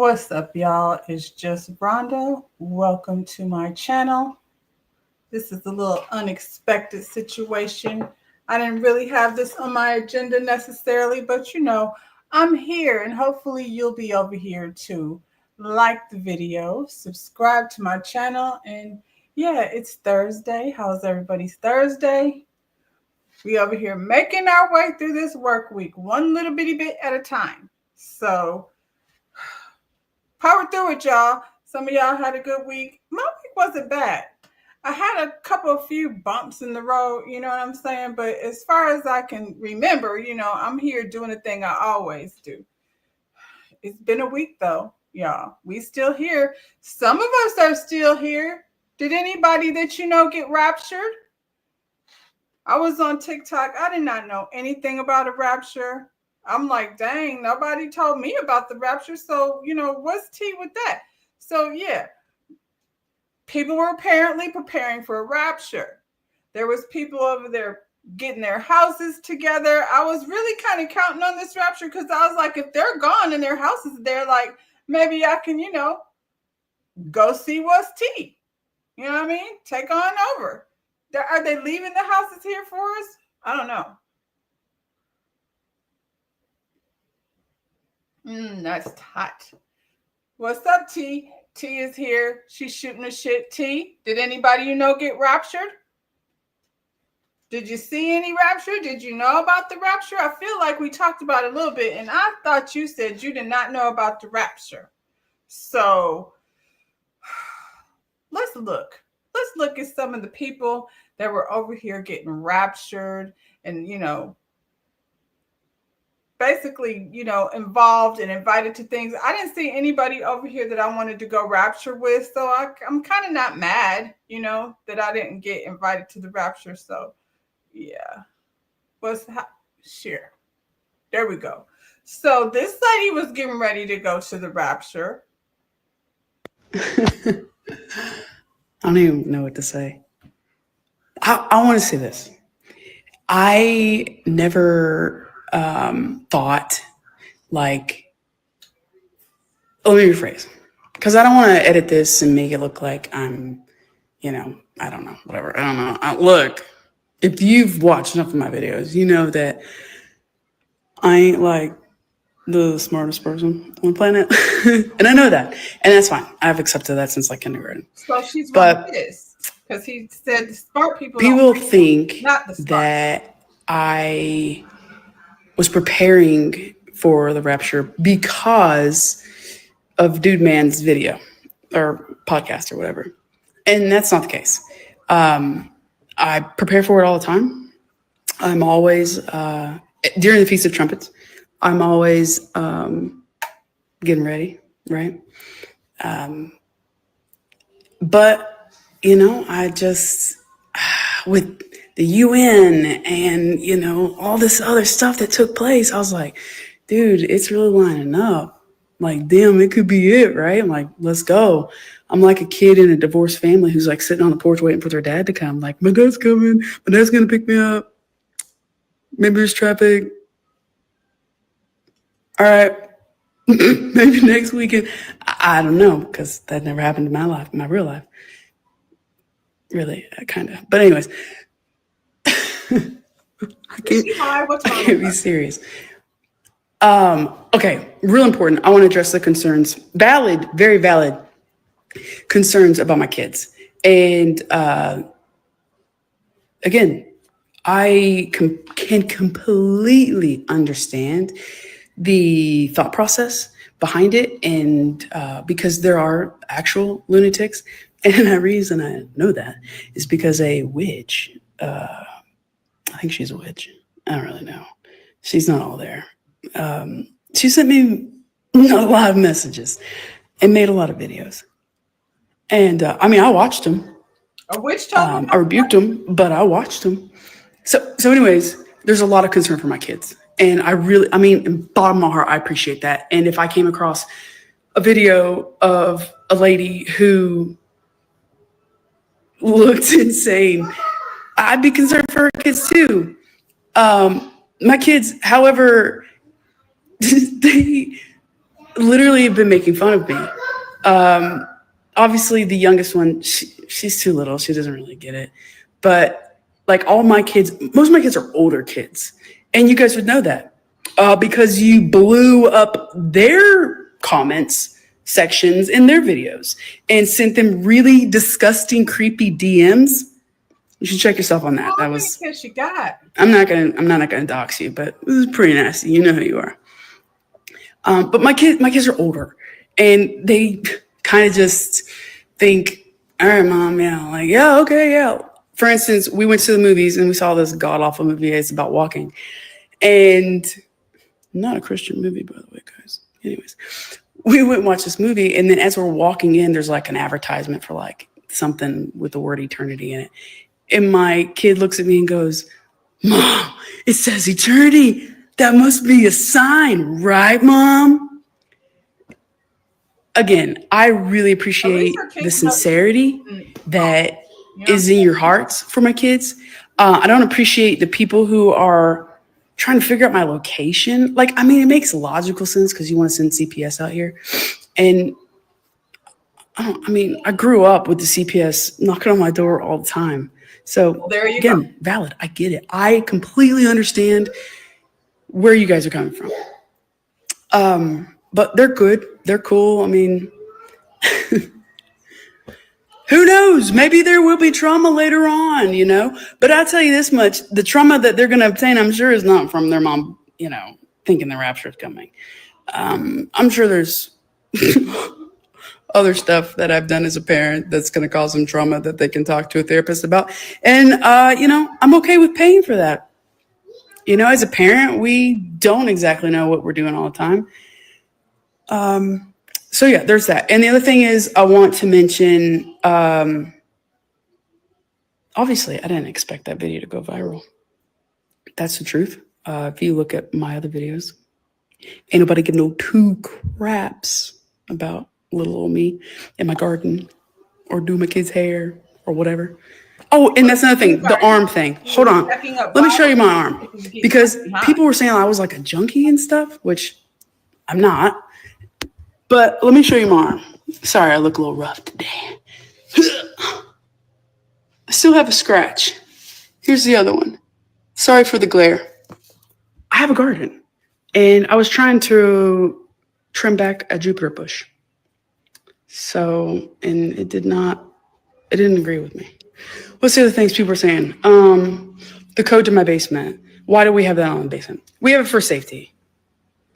What's up, y'all? It's just Rondo. Welcome to my channel. This is a little unexpected situation. I didn't really have this on my agenda necessarily, but I'm here and hopefully you'll be over here too. Like the video, subscribe to my channel, and yeah, it's Thursday. How's everybody's Thursday? We over here making our way through this work week, one little bitty bit at a time. So power through it, y'all. Some of y'all had a good week. My week wasn't bad. I had a few bumps in the road, you know what I'm saying? But as far as I can remember, I'm here doing the thing I always do. It's been a week though, y'all. We still here. Some of us are still here. Did anybody that get raptured? I was on TikTok. I did not know anything about a rapture. I'm like, dang, nobody told me about the rapture. So, what's tea with that? So, yeah, people were apparently preparing for a rapture. There was people over there getting their houses together. I was really kind of counting on this rapture because I was like, if they're gone and their house is there, like, maybe I can, go see what's tea. You know what I mean? Take on over. Are they leaving the houses here for us? I don't know. That's hot. What's up, T? T is here. She's shooting the shit. T, did anybody get raptured? Did you see any rapture? Did you know about the rapture? I feel like we talked about it a little bit, and I thought you said you did not know about the rapture. So let's look. Let's look at some of the people that were over here getting raptured and, basically, involved and invited to things. I didn't see anybody over here that I wanted to go rapture with. So I'm kind of not mad, that I didn't get invited to the rapture. So yeah, share. There we go. So this lady was getting ready to go to the rapture. I don't even know what to say. I want to say this. I never thought let me rephrase, because I don't want to edit this and make it look like I'm, I don't know, whatever. I don't know. Look, if you've watched enough of my videos, you know that I ain't like the smartest person on the planet. And I know that. And that's fine. I've accepted that since kindergarten. So she's but this because he said smart people think that I was preparing for the rapture because of Dude Man's video or podcast or whatever. And that's not the case. I prepare for it all the time. I'm always, during the Feast of Trumpets, I'm always getting ready, right? But, I just, with the UN and, all this other stuff that took place, I was like, dude, it's really lining up. Like, damn, it could be it, right? I'm like, let's go. I'm like a kid in a divorced family who's like sitting on the porch waiting for their dad to come. Like, my dad's coming. My dad's going to pick me up. Maybe there's traffic. All right. Maybe next weekend. I don't know, because that never happened in my life, my real life. Really, kind of. But anyways, I can't be serious. Okay, real important. I want to address the concerns, very valid concerns about my kids. And again, I can completely understand the thought process behind it. And because there are actual lunatics. And the reason I know that is because a witch, I think she's a witch. I don't really know. She's not all there. She sent me a lot of messages and made a lot of videos. And I watched them. A witch told me I rebuked them, but I watched them. So anyways, there's a lot of concern for my kids. And in bottom of my heart, I appreciate that. And if I came across a video of a lady who looked insane, I'd be concerned for her kids too. My kids, however, literally have been making fun of me. Obviously, the youngest one, she's too little. She doesn't really get it. But like all my kids, most of my kids are older kids. And you guys would know that because you blew up their comments sections in their videos and sent them really disgusting, creepy DMs. You should check yourself on that. How That many was. kids you got? I'm not gonna dox you, but it was pretty nasty. You know who you are. But my kids are older, and they kind of just think, "All right, mom, yeah, like yeah, okay, yeah." For instance, we went to the movies and we saw this god awful movie. It's about walking, and not a Christian movie, by the way, guys. Anyways, we went and watched this movie, and then as we're walking in, there's like an advertisement for like something with the word eternity in it. And my kid looks at me and goes, "Mom, it says eternity. That must be a sign, right, Mom?" Again, I really appreciate the sincerity that is in your hearts for my kids. I don't appreciate the people who are trying to figure out my location. Like, I mean, it makes logical sense because you want to send CPS out here. And I grew up with the CPS knocking on my door all the time. So there you again, go. valid. I get it. I completely understand where you guys are coming from. But they're good. They're cool. I mean, who knows? Maybe there will be trauma later on, you know? But I'll tell you this much. The trauma that they're going to obtain, I'm sure, is not from their mom, you know, thinking the rapture is coming. I'm sure there's other stuff that I've done as a parent that's going to cause them trauma that they can talk to a therapist about. And, you know, I'm okay with paying for that. You know, as a parent, we don't exactly know what we're doing all the time. So yeah, there's that. And the other thing is I want to mention, obviously I didn't expect that video to go viral. That's the truth. If you look at my other videos, ain't nobody give no two craps about little old me in my garden or do my kids' hair or whatever. Oh, and that's another thing, the arm thing. Hold on. Let me show you my arm. Because people were saying I was like a junkie and stuff, which I'm not. But let me show you my arm. Sorry, I look a little rough today. I still have a scratch. Here's the other one. Sorry for the glare. I have a garden. And I was trying to trim back a Jupiter bush. So, and it didn't agree with me. What's the other things people are saying? The code to my basement. Why do we have that on the basement? We have it for safety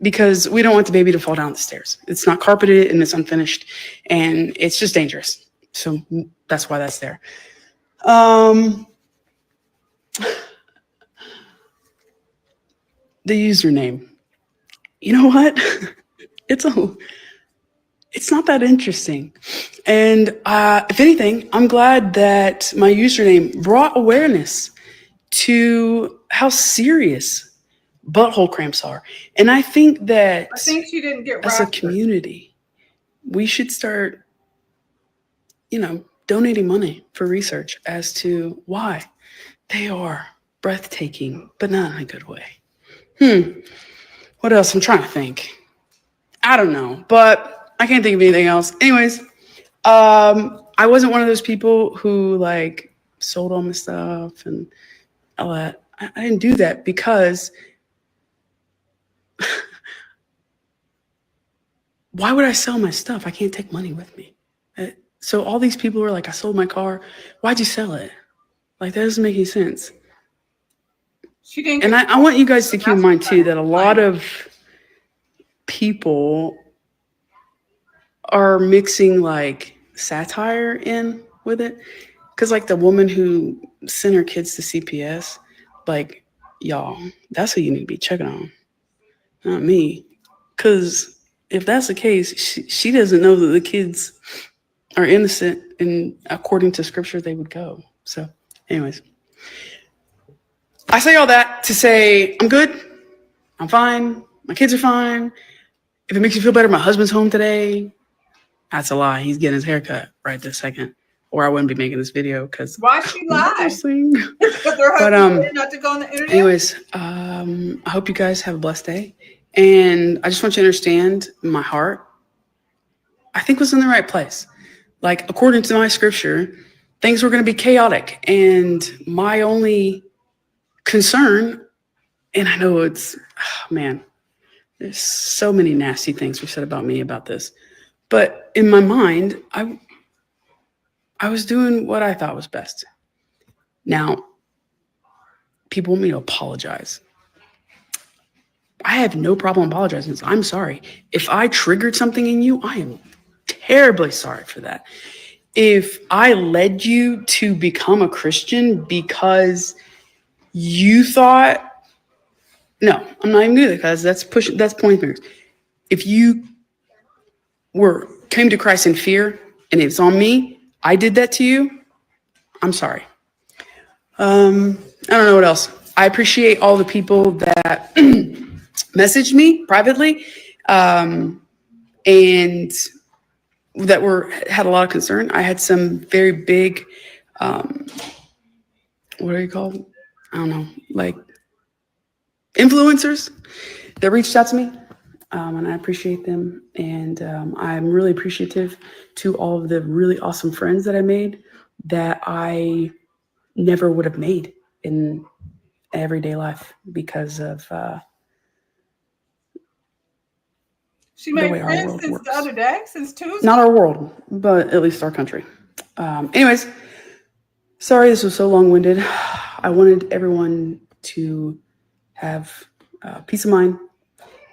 because we don't want the baby to fall down the stairs. It's not carpeted and it's unfinished and it's just dangerous. So that's why that's there. The username. You know what? It's not that interesting. And if anything, I'm glad that my username brought awareness to how serious butthole cramps are. And I think that she didn't get as a community, we should start, you know, donating money for research as to why they are breathtaking, but not in a good way. What else? I'm trying to think. I don't know, but I can't think of anything else. Anyways, I wasn't one of those people who like sold all my stuff and all that. I didn't do that because why would I sell my stuff? I can't take money with me. So all these people were like, I sold my car. Why'd you sell it? Like, that doesn't make any sense. She didn't. And I want you guys to keep in mind too that a lot of people are mixing like satire in with it. Because like the woman who sent her kids to CPS, like, y'all, that's who you need to be checking on, not me. Because if that's the case, she doesn't know that the kids are innocent, and according to scripture, they would go. So anyways, I say all that to say I'm good. I'm fine. My kids are fine. If it makes you feel better, my husband's home today. That's a lie. He's getting his hair cut right this second, or I wouldn't be making this video because why she lied? But not to go on the internet. anyways, I hope you guys have a blessed day, And I just want you to understand my heart, I think, was in the right place. Like, according to my scripture, things were going to be chaotic. And my only concern, and I know it's, oh, man, there's so many nasty things we said about me about this. But in my mind, I was doing what I thought was best. Now, people want me to apologize. I have no problem apologizing. I'm sorry. If I triggered something in you, I am terribly sorry for that. If I led you to become a Christian because you thought, no, I'm not even going to, because that's pointing fingers. If you came to Christ in fear and it's on me, I did that to you, I'm sorry. I don't know what else. I appreciate all the people that messaged me privately, and that had a lot of concern. I had some very big, what are you called? I don't know, like influencers that reached out to me, and I appreciate them. And I'm really appreciative to all of the really awesome friends that I made that I never would have made in everyday life because of She made friends since the other day, since Tuesday. Not our world, but at least our country. Anyways, sorry this was so long-winded. I wanted everyone to have peace of mind.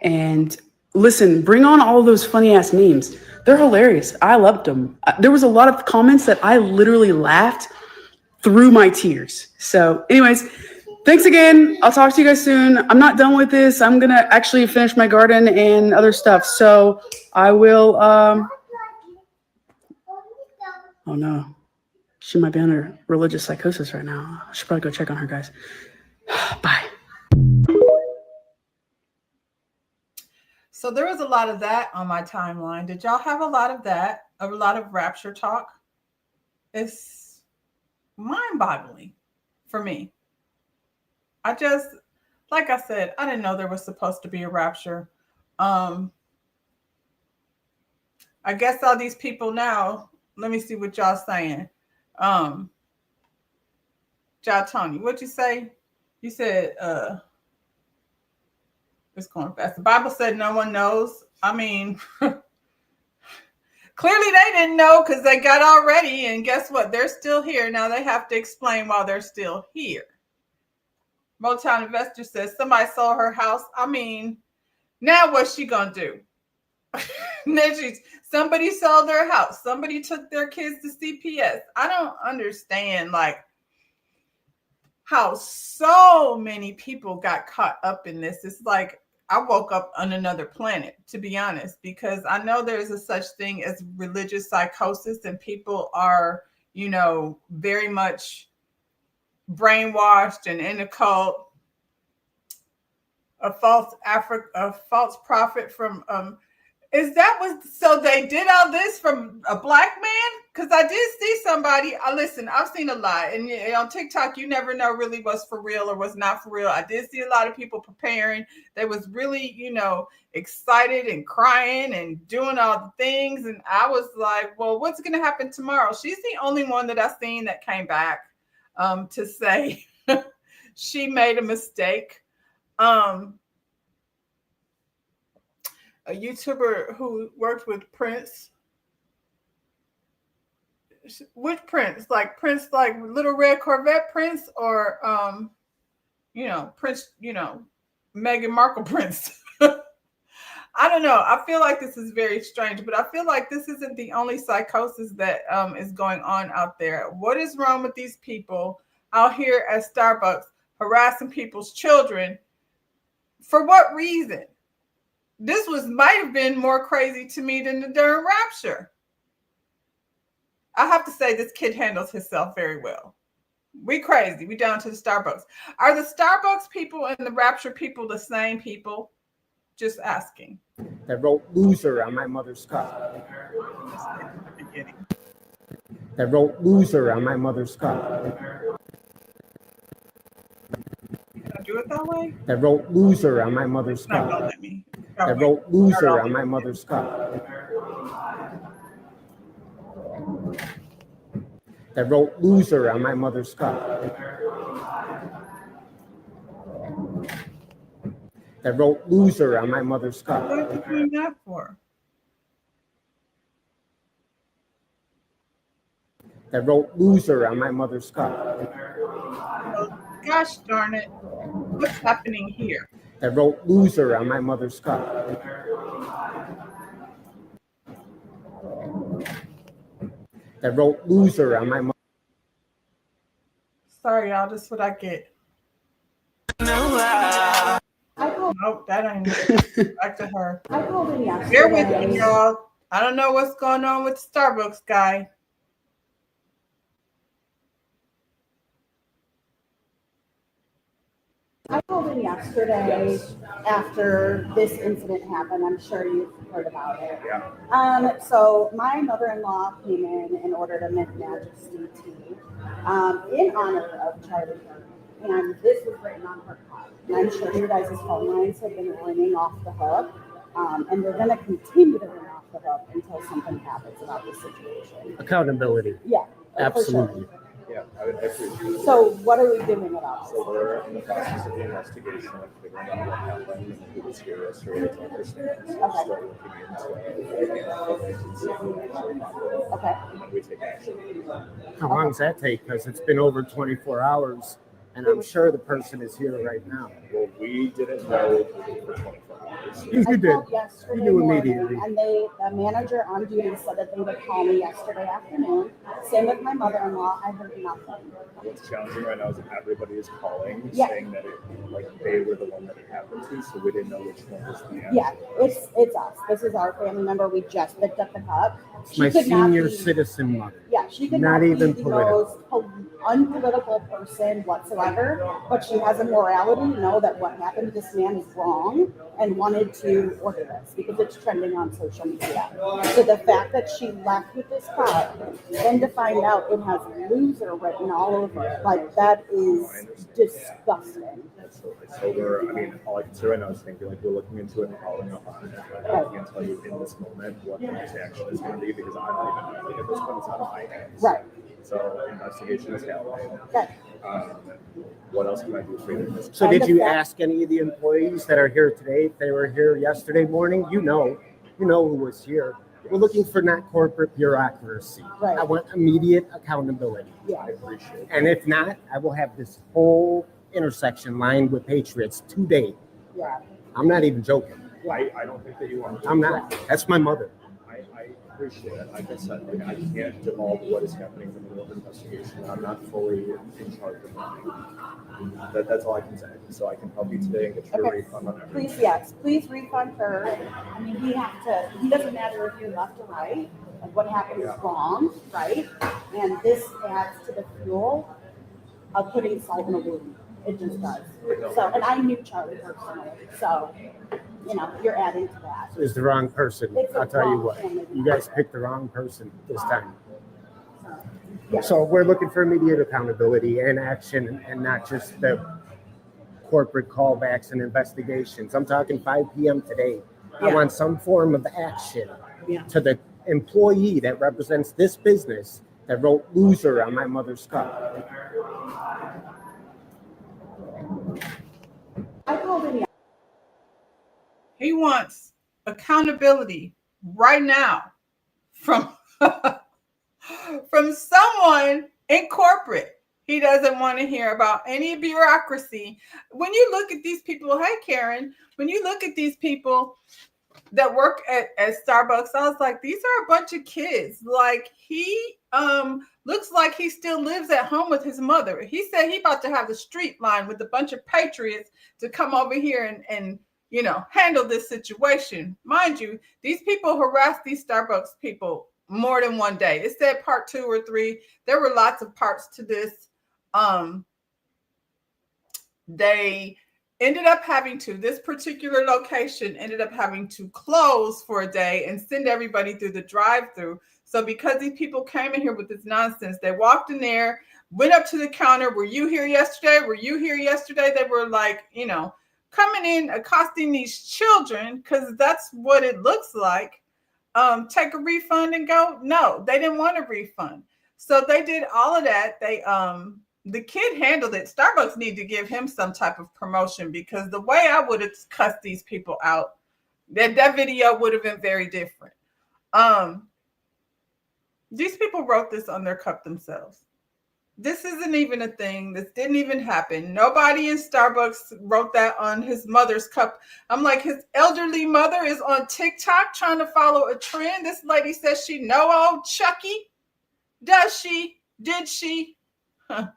And listen, bring on all those funny-ass memes. They're hilarious. I loved them. There was a lot of comments that I literally laughed through my tears. So anyways, thanks again. I'll talk to you guys soon. I'm not done with this. I'm going to actually finish my garden and other stuff. So I will, oh no, she might be under religious psychosis right now. I should probably go check on her, guys. Bye. So there was a lot of that on my timeline. Did y'all have a lot of that? A lot of rapture talk? It's mind-boggling for me. I just, like I said, I didn't know there was supposed to be a rapture. I guess all these people now, let me see what y'all saying. Ja Tony, what'd you say? You said, it's going fast. The Bible said no one knows. I mean, clearly they didn't know because they got all ready. And guess what? They're still here. Now they have to explain why they're still here. Motown Investor says somebody sold her house. I mean, now what's she going to do? Somebody sold their house. Somebody took their kids to CPS. I don't understand, like, how so many people got caught up in this. It's like I woke up on another planet, to be honest, because I know there's a such thing as religious psychosis and people are, you know, very much brainwashed and in a cult. A false prophet from so they did all this from a black man? Because I did see somebody. I've seen a lot, and on TikTok you never know really what's for real or what's not for real. I did see a lot of people preparing. They was really, you know, excited and crying and doing all the things, and I was like, well, what's going to happen tomorrow? She's the only one that I've seen that came back to say she made a mistake. A YouTuber who worked with Prince. Which Prince? Like Prince, like Little Red Corvette Prince, or Prince, Meghan Markle Prince. I don't know. I feel like this is very strange, but I feel like this isn't the only psychosis that is going on out there. What is wrong with these people out here at Starbucks harassing people's children? For what reason? This might have been more crazy to me than the darn rapture. I have to say this kid handles himself very well. We crazy. We down to the Starbucks. Are the Starbucks people and the rapture people the same people? Just asking. That wrote loser on my mother's car. That wrote loser on my mother's car. Can I do it that way? That wrote loser on my mother's It's not car. gonna let me. that wrote loser on my mother's cup. That wrote loser on my mother's cup. That wrote loser on my mother's cup. What are you doing that for? That wrote loser on my mother's cup. Well, gosh darn it. What's happening here? That wrote loser on my mother's cup. That wrote loser on my mother's. Sorry, y'all. This is what I get. Nope, that ain't it. Back to her. I called in yesterday. Bear with me, y'all. I don't know what's going on with the Starbucks guy. I called in yesterday after this incident happened. I'm sure you've heard about it. Yeah. So my mother-in-law came in order to make Majesty tea in honor of Charlie Kirk. And this was written on her cup. And I'm sure your guys' phone lines have been ringing off the hook. And they're going to continue to ring off the hook until something happens about this situation. Accountability. Yeah, Absolutely. For sure. Yeah, I appreciate it. So what are we doing about So we're in the process of the investigation of figuring out what happened and who was here yesterday to understand. So we're still looking into it. Okay. And then we take action. How long does that take? Because it's been over 24 hours, and I'm sure the person is here right now. Well, we didn't know for 24 hours. You I did. called yesterday You knew morning, immediately. and the manager on duty said that they would call me yesterday afternoon. Same with my mother-in-law. I heard nothing. What's challenging right now is that everybody is calling, Yeah. saying that they were the one that it happened to, so we didn't know which one was the answer. Yeah, it's us. This is our family member. We just picked up the cup. She My could not senior be- citizen mother. Yeah, she could Not not, even be the political. most unpolitical person whatsoever, but she has a morality to know that what happened to this man is wrong and wanted to order this because it's trending on social media. So the fact that she left with this cup, then to find out it has loser written all over it, like that is disgusting. So all I can say right now is thinking we're looking into it and following up on it. I can't tell you in this moment what the next action is going to be because I don't even know. At this point, it's out of my hands. Right. So investigation is happening. Okay. What else can I do for you? So did you ask any of the employees that are here today if they were here yesterday morning? You know who was here. We're looking for not corporate bureaucracy. Right. I want immediate accountability. Yeah. I appreciate it. And if not, I will have this whole intersection lined with patriots today. Yeah. I'm not even joking. I don't think that you want to. I'm not. That's my mother. I appreciate it. Like I said, I can't divulge what is happening in the middle of the investigation. I'm not fully in charge of it. That's all I can say. So I can help you today and get you a Okay. refund on everything. Please, yes, please refund her. I mean, he doesn't matter if you're left or right, like what happened is wrong, right? And this adds to the fuel of putting salt in a wound. It just does. So, and I knew Charlie personally, so, you're adding to that. It's the wrong person. It's the I'll tell you wrong what. family. You guys picked the wrong person this time. Yeah. So we're looking for immediate accountability and action and not just the corporate callbacks and investigations. I'm talking 5 p.m. today. I Yeah. want some form of action Yeah. to the employee that represents this business that wrote loser on my mother's cup. I called in. He wants accountability right now from from someone in corporate. He doesn't want to hear about any bureaucracy. When you look at these people, hey Karen, when you look at these people that work at Starbucks, I was like, these are a bunch of kids. Like he looks like he still lives at home with his mother. He said he about to have the street line with a bunch of patriots to come over here and handle this situation. Mind you, these people harassed these Starbucks people more than one day. It said part 2 or 3. There were lots of parts to this. They ended up this particular location ended up having to close for a day and send everybody through the drive-through. So because these people came in here with this nonsense, they walked in there, went up to the counter. Were you here yesterday? Were you here yesterday? They were like, coming in accosting these children, because that's what it looks like, take a refund and go. No, they didn't want a refund. So they did all of that. The kid handled it. Starbucks need to give him some type of promotion, because the way I would have cussed these people out, that video would have been very different. These people wrote this on their cup themselves. This isn't even a thing. This didn't even happen. Nobody in Starbucks wrote that on his mother's cup. I'm like, his elderly mother is on TikTok trying to follow a trend. This lady says she know old Chucky. Does she? Did she? Huh.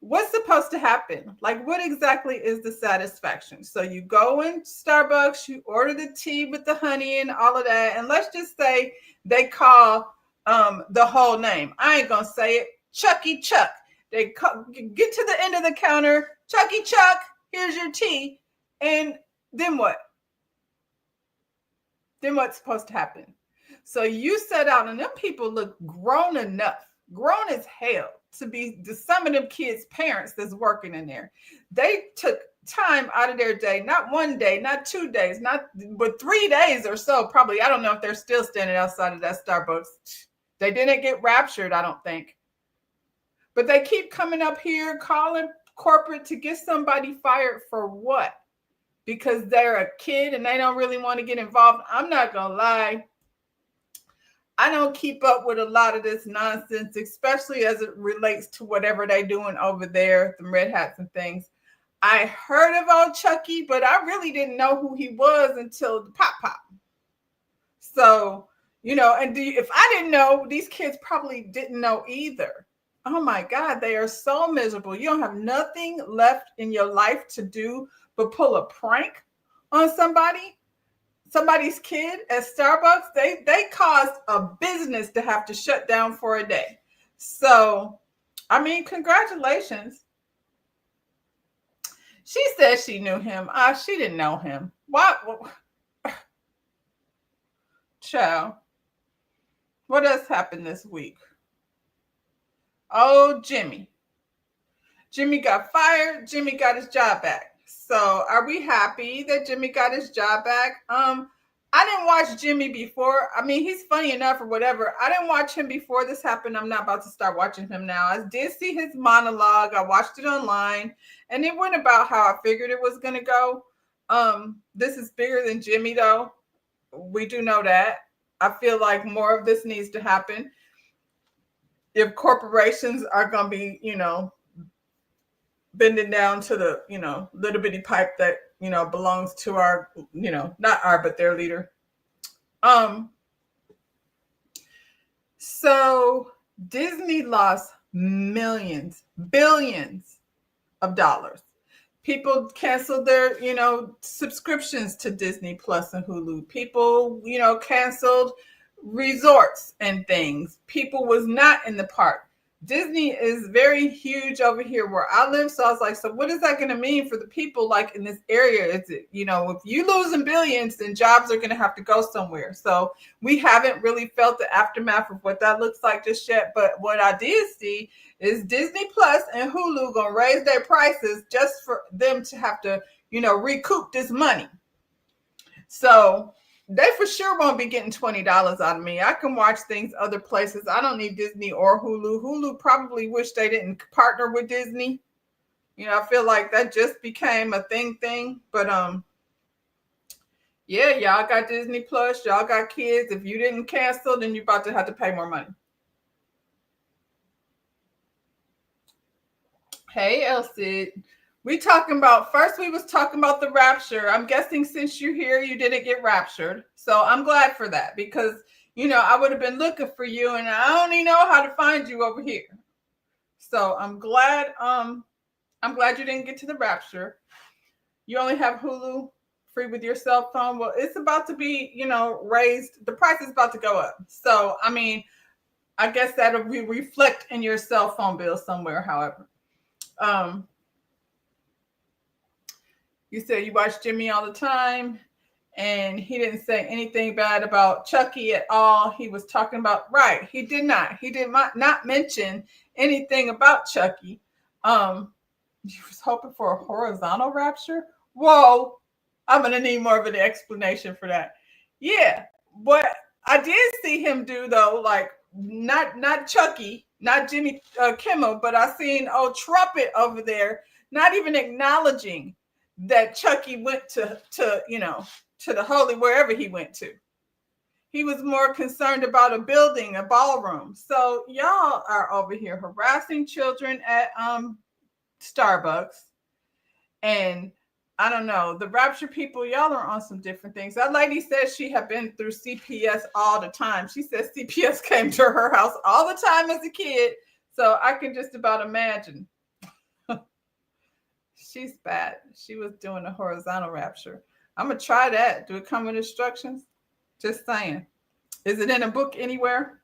What's supposed to happen? Like, what exactly is the satisfaction? So you go in Starbucks, you order the tea with the honey and all of that. And let's just say they call the whole name. I ain't gonna say it. Chucky Chuck. They get to the end of the counter. Chucky Chuck, here's your tea. And then what? Then what's supposed to happen? So you set out, and them people look grown enough, grown as hell, to be some of them kids' parents that's working in there. They took time out of their day, not 1 day, not 2 days, but 3 days or so, probably. I don't know if they're still standing outside of that Starbucks. They didn't get raptured, I don't think. But they keep coming up here calling corporate to get somebody fired for what? Because they're a kid and they don't really want to get involved. I'm not going to lie. I don't keep up with a lot of this nonsense, especially as it relates to whatever they're doing over there, the Red Hats and things. I heard of old Chucky, but I really didn't know who he was until the pop. So, and if I didn't know, these kids probably didn't know either. Oh my God, they are so miserable. You don't have nothing left in your life to do but pull a prank on somebody's kid at Starbucks. They caused a business to have to shut down for a day. So, I mean, congratulations. She said she knew him. She didn't know him. What? Child. What else happened this week? Oh, Jimmy. Jimmy got fired. Jimmy got his job back. So are we happy that Jimmy got his job back? I didn't watch Jimmy before. I mean, he's funny enough or whatever. I didn't watch him before this happened. I'm not about to start watching him now. I did see his monologue. I watched it online, and it went about how I figured it was going to go. This is bigger than Jimmy, though. We do know that. I feel like more of this needs to happen. If corporations are going to be, bending down to the, little bitty pipe that, belongs to our, not our, but their leader. So Disney lost millions, billions of dollars. People canceled their, subscriptions to Disney Plus and Hulu. People, canceled resorts and things. People was not in the park. Disney is very huge over here where I live. So I was like, so what is that going to mean for the people like in this area? Is it, if you losing billions, then jobs are going to have to go somewhere. So we haven't really felt the aftermath of what that looks like just yet. But what I did see is Disney Plus and Hulu going to raise their prices just for them to have to, recoup this money. So they for sure won't be getting $20 out of me. I can watch things other places. I don't need Disney or Hulu. Hulu probably wish they didn't partner with Disney. I feel like that just became a thing. But yeah, y'all got Disney Plus. Y'all got kids. If you didn't cancel, then you're about to have to pay more money. Hey, Elsie. We was talking about the rapture. I'm guessing since you're here, you didn't get raptured. So I'm glad for that because, I would have been looking for you and I don't even know how to find you over here. So I'm glad you didn't get to the rapture. You only have Hulu free with your cell phone. Well, it's about to be, raised. The price is about to go up. So, I mean, I guess that'll reflect in your cell phone bill somewhere, however. You said you watch Jimmy all the time, and he didn't say anything bad about Chucky at all. He was talking about, right, he did not. He did not mention anything about Chucky. You was hoping for a horizontal rapture? Whoa, I'm gonna need more of an explanation for that. Yeah, what I did see him do though, like not Chucky, not Jimmy Kimmel, but I seen old Trumpet over there, not even acknowledging that Chucky went to to the holy wherever he went to. He was more concerned about a building, a ballroom. So y'all are over here harassing children at Starbucks. And I don't know, the rapture people, y'all are on some different things. That lady says she had been through CPS all the time. She says CPS came to her house all the time as a kid. So I can just about imagine. She's bad. She was doing a horizontal rapture. I'm going to try that. Do it come with instructions? Just saying. Is it in a book anywhere?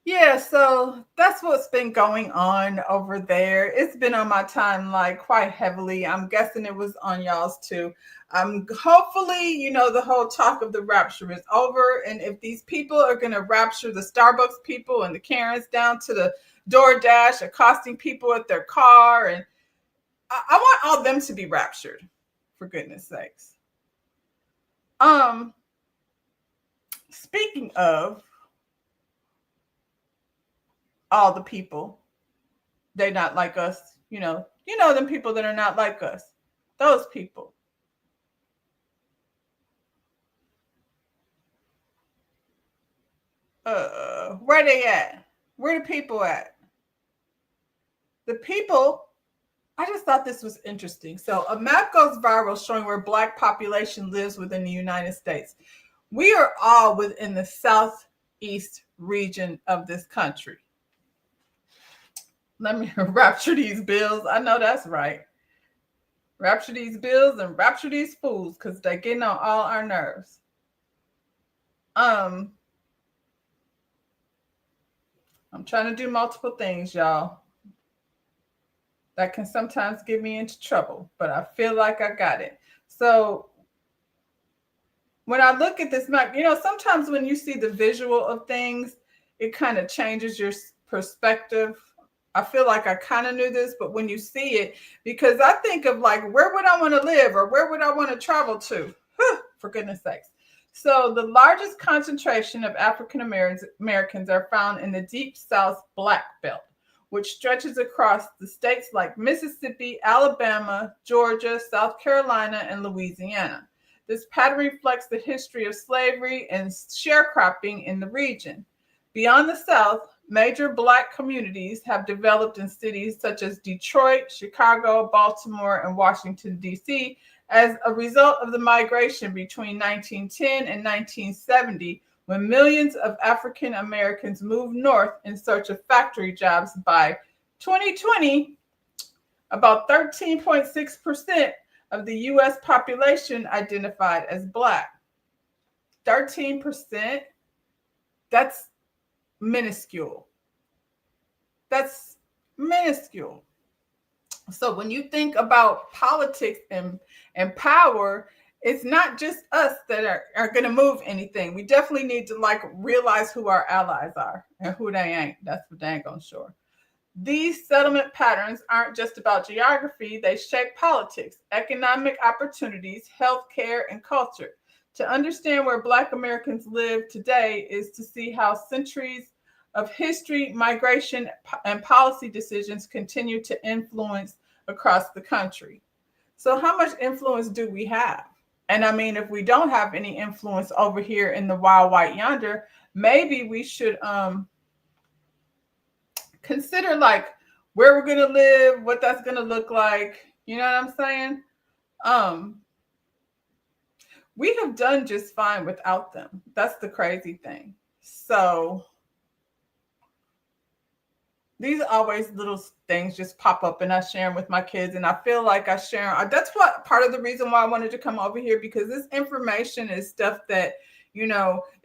Yeah, so that's what's been going on over there. It's been on my timeline quite heavily. I'm guessing it was on y'all's too. Hopefully, the whole talk of the rapture is over. And if these people are going to rapture the Starbucks people and the Karens down to the DoorDash, accosting people at their car, and I want all them to be raptured, for goodness sakes. Speaking of all the people, they not like us, them people that are not like us, those people. Where they at? Where the people at? The people, I just thought this was interesting. So a map goes viral showing where Black population lives within the United States. We are all within the southeast region of this country. Let me rapture these bills. I know that's right. Rapture these bills and rapture these fools because they're getting on all our nerves. I'm trying to do multiple things, y'all. That can sometimes get me into trouble, but I feel like I got it. So when I look at this map, sometimes when you see the visual of things, it kind of changes your perspective. I feel like I kind of knew this, but when you see it, because I think of like, where would I want to live or where would I want to travel to? For goodness sakes. So the largest concentration of African Americans are found in the Deep South Black Belt, which stretches across the states like Mississippi, Alabama, Georgia, South Carolina, and Louisiana. This pattern reflects the history of slavery and sharecropping in the region. Beyond the South, major Black communities have developed in cities such as Detroit, Chicago, Baltimore, and Washington, D.C., as a result of the migration between 1910 and 1970, when millions of African Americans moved north in search of factory jobs. By 2020, about 13.6% of the U.S. population identified as Black. 13%, that's minuscule. That's minuscule. So when you think about politics and power, it's not just us that are going to move anything. We definitely need to realize who our allies are and who they ain't. That's for dang on sure. These settlement patterns aren't just about geography. They shape politics, economic opportunities, healthcare, and culture. To understand where Black Americans live today is to see how centuries of history, migration, and policy decisions continue to influence across the country. So how much influence do we have? And I mean, if we don't have any influence over here in the wild white yonder, maybe we should consider where we're going to live, what that's going to look like. You know what I'm saying? We have done just fine without them. That's the crazy thing. So these always little things just pop up and I share them with my kids. And I feel like I share them. That's what part of the reason why I wanted to come over here, because this information is stuff that,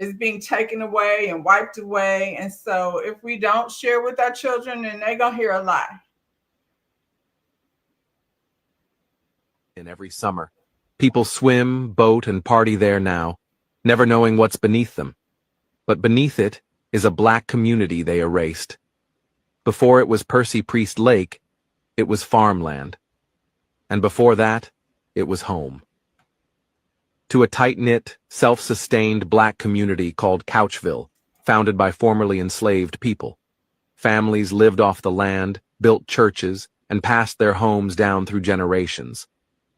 is being taken away and wiped away. And so if we don't share with our children, then they're going to hear a lie. And every summer, people swim, boat, and party there now, never knowing what's beneath them. But beneath it is a Black community they erased. Before it was Percy Priest Lake, it was farmland. And before that, it was home. To a tight-knit, self-sustained black community called Couchville, founded by formerly enslaved people. Families lived off the land, built churches, and passed their homes down through generations.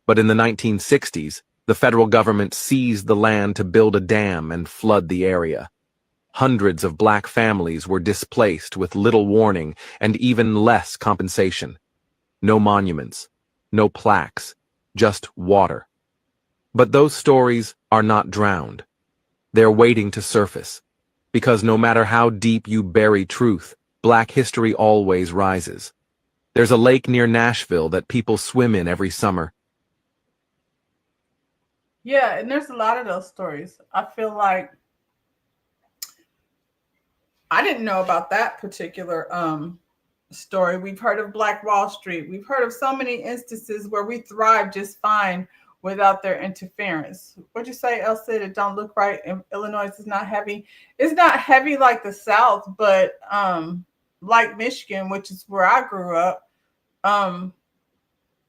But in the 1960s, the federal government seized the land to build a dam and flood the area. Hundreds of black families were displaced with little warning and even less compensation. No monuments, no plaques, just water. But those stories are not drowned. They're waiting to surface. Because no matter how deep you bury truth, black history always rises. There's a lake near Nashville that people swim in every summer. Yeah, and there's a lot of those stories. I feel like I didn't know about that particular story. We've heard of Black Wall Street. We've heard of so many instances where we thrive just fine without their interference. What'd you say, El Cid? It don't look right. In Illinois is not heavy. It's not heavy like the South, but like Michigan, which is where I grew up.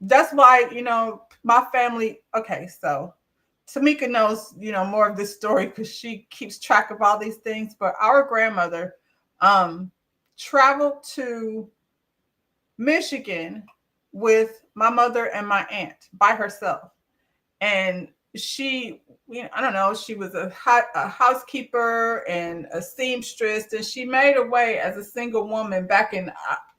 That's why, my family, okay, so Tamika knows, more of this story because she keeps track of all these things. But our grandmother traveled to Michigan with my mother and my aunt by herself. And she, I don't know, she was a housekeeper and a seamstress, and she made her way as a single woman back in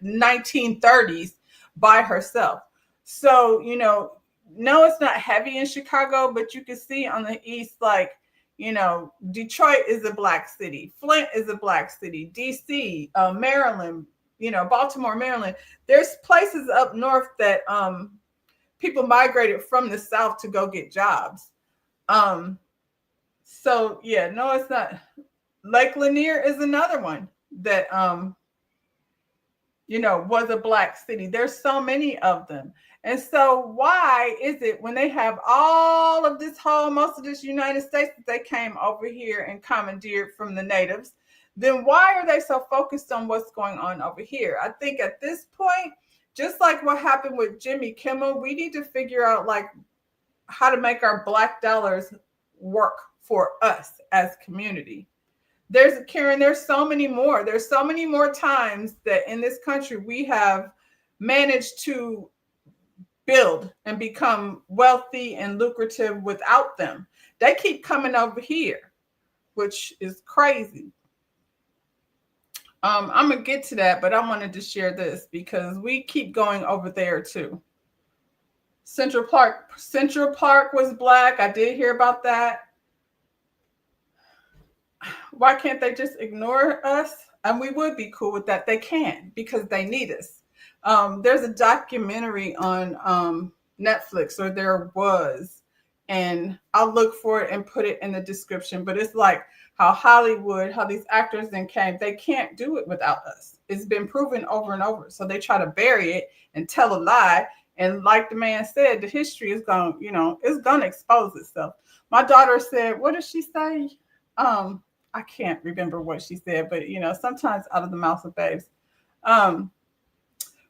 1930s by herself. So, no, it's not heavy in Chicago, but you can see on the east, like, Detroit is a black city. Flint is a black city. DC, Maryland, Baltimore, Maryland. There's places up north that people migrated from the South to go get jobs. So yeah, no, it's not. Lake Lanier is another one that, was a black city. There's so many of them. And so why is it when they have all of this most of this United States that they came over here and commandeered from the natives, then why are they so focused on what's going on over here? I think at this point, just like what happened with Jimmy Kimmel, we need to figure out like how to make our black dollars work for us as community. Karen, there's so many more. There's so many more times that in this country we have managed to build and become wealthy and lucrative without them. They keep coming over here, which is crazy. I'm gonna get to that, but I wanted to share this because we keep going over there too. Central Park was black. I did hear about that. Why can't they just ignore us? And we would be cool with that. They can because they need us. There's a documentary on Netflix, or there was, and I'll look for it and put it in the description. But it's like how Hollywood, how these actors then came, they can't do it without us. It's been proven over and over. So they try to bury it and tell a lie. And like the man said, the history is going, it's going to expose itself. My daughter said, what did she say? I can't remember what she said, but sometimes out of the mouths of babes.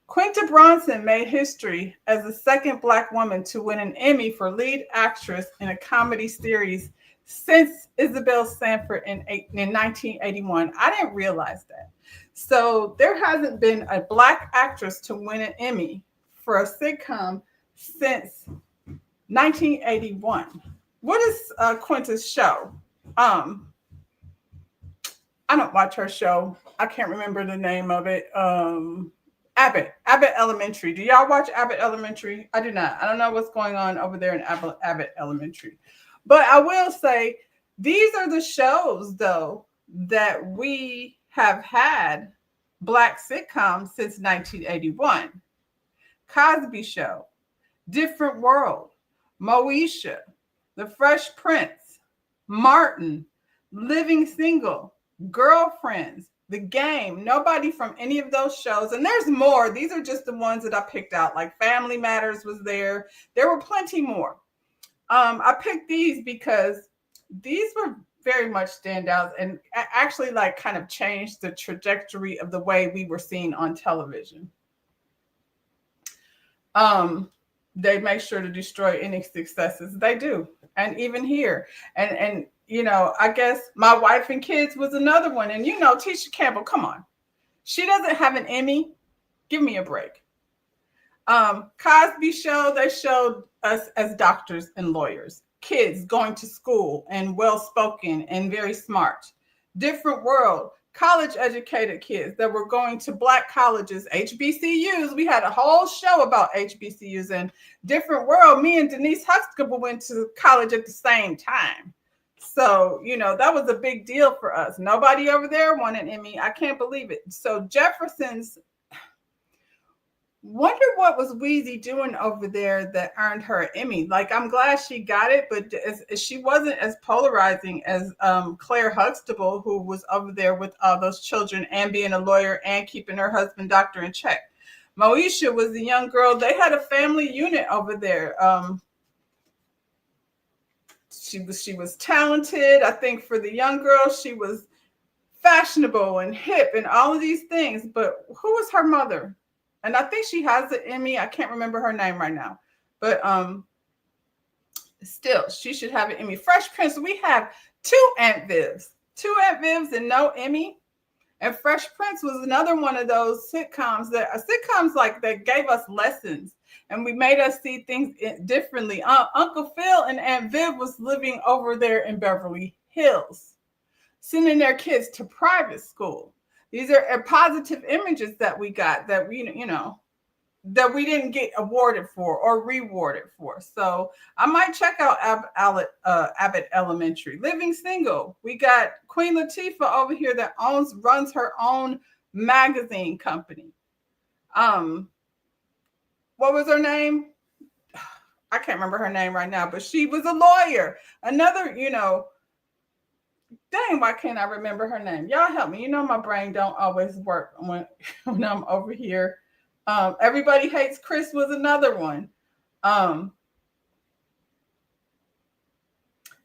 Quinta Brunson made history as the second black woman to win an Emmy for lead actress in a comedy series since Isabel Sanford in 1981. I didn't realize that. So there hasn't been a black actress to win an Emmy for a sitcom since 1981. What is Quinta's show? I don't watch her show. I can't remember the name of it. Abbott Elementary. Do y'all watch Abbott Elementary? I do not. I don't know what's going on over there in Abbott Elementary. But I will say these are the shows, though, that we have had black sitcoms since 1981. Cosby Show, Different World, Moesha, The Fresh Prince, Martin, Living Single, Girlfriends, The Game. Nobody from any of those shows, and there's more. These are just the ones that I picked out. Like Family Matters was there. There were plenty more. I picked these because these were very much standouts and actually like kind of changed the trajectory of the way we were seen on television. They make sure to destroy any successes. They do. And even here. And I guess my wife and kids was another one. And Tisha Campbell, come on. She doesn't have an Emmy. Give me a break. Cosby Show, they showed us as doctors and lawyers, kids going to school and well-spoken and very smart. Different World, college educated kids that were going to Black colleges, HBCUs. We had a whole show about HBCUs. And Different World, me and Denise Huxtable went to college at the same time. So, that was a big deal for us. Nobody over there won an Emmy. I can't believe it. So Jefferson's, wonder what was Weezy doing over there that earned her an Emmy. Like, I'm glad she got it, but she wasn't as polarizing as Claire Huxtable, who was over there with all those children and being a lawyer and keeping her husband doctor in check. Moesha was the young girl. They had a family unit over there. She was talented. I think for the young girl, she was fashionable and hip and all of these things. But who was her mother? And I think she has an Emmy. I can't remember her name right now. But still, she should have an Emmy. Fresh Prince, we have two Aunt Vivs and no Emmy. And Fresh Prince was another one of those sitcoms that gave us lessons. And we made us see things differently. Uncle Phil and Aunt Viv was living over there in Beverly Hills, sending their kids to private school. These are positive images that we got that that we didn't get awarded for or rewarded for. So I might check out Abbott Elementary. Living Single. We got Queen Latifah over here that runs her own magazine company. What was her name? I can't remember her name right now, but she was a lawyer. Another, dang, why can't I remember her name? Y'all help me. My brain don't always work when I'm over here. Everybody Hates Chris was another one.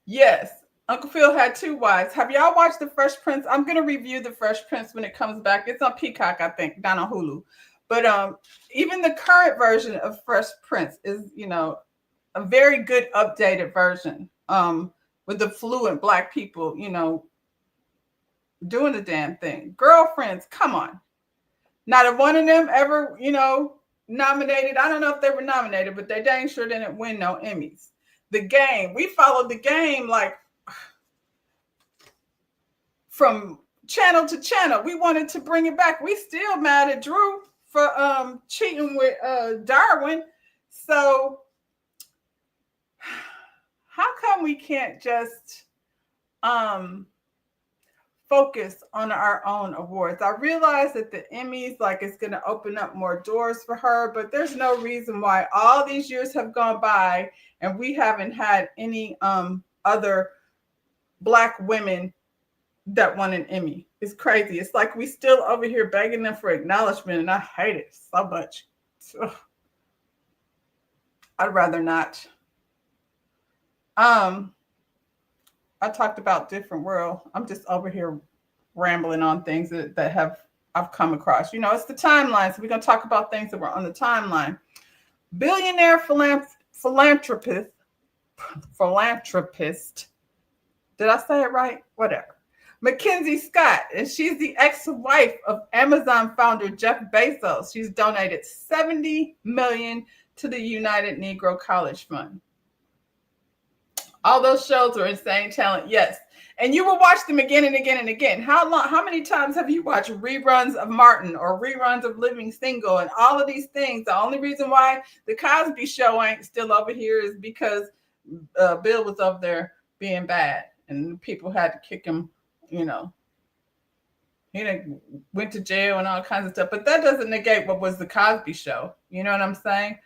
Yes, Uncle Phil had two wives. Have y'all watched The Fresh Prince? I'm going to review The Fresh Prince when it comes back. It's on Peacock, I think, not on Hulu. But even the current version of Fresh Prince is, a very good updated version. With the fluent Black people, doing the damn thing. Girlfriends, come on. Not a one of them ever, nominated. I don't know if they were nominated, but they dang sure didn't win no Emmys. The Game, we followed The Game like from channel to channel. We wanted to bring it back. We still mad at Drew for cheating with Darwin. So how come we can't just focus on our own awards? I realize that the Emmys, it's going to open up more doors for her, but there's no reason why all these years have gone by and we haven't had any other Black women that won an Emmy. It's crazy. It's like we still over here begging them for acknowledgement, and I hate it so much. Ugh. I'd rather not. I talked about Different World. I'm just over here rambling on things that I've come across. It's the timeline, so we're going to talk about things that were on the timeline. Billionaire philanthropist. Did I say it right? Whatever. Mackenzie Scott, and she's the ex-wife of Amazon founder Jeff Bezos. She's donated $70 million to the United Negro College Fund. All those shows are insane talent, yes. And you will watch them again and again and again. How many times have you watched reruns of Martin or reruns of Living Single and all of these things? The only reason why the Cosby Show ain't still over here is because Bill was over there being bad and people had to kick him, he went to jail and all kinds of stuff. But that doesn't negate what was the Cosby Show. You know what I'm saying?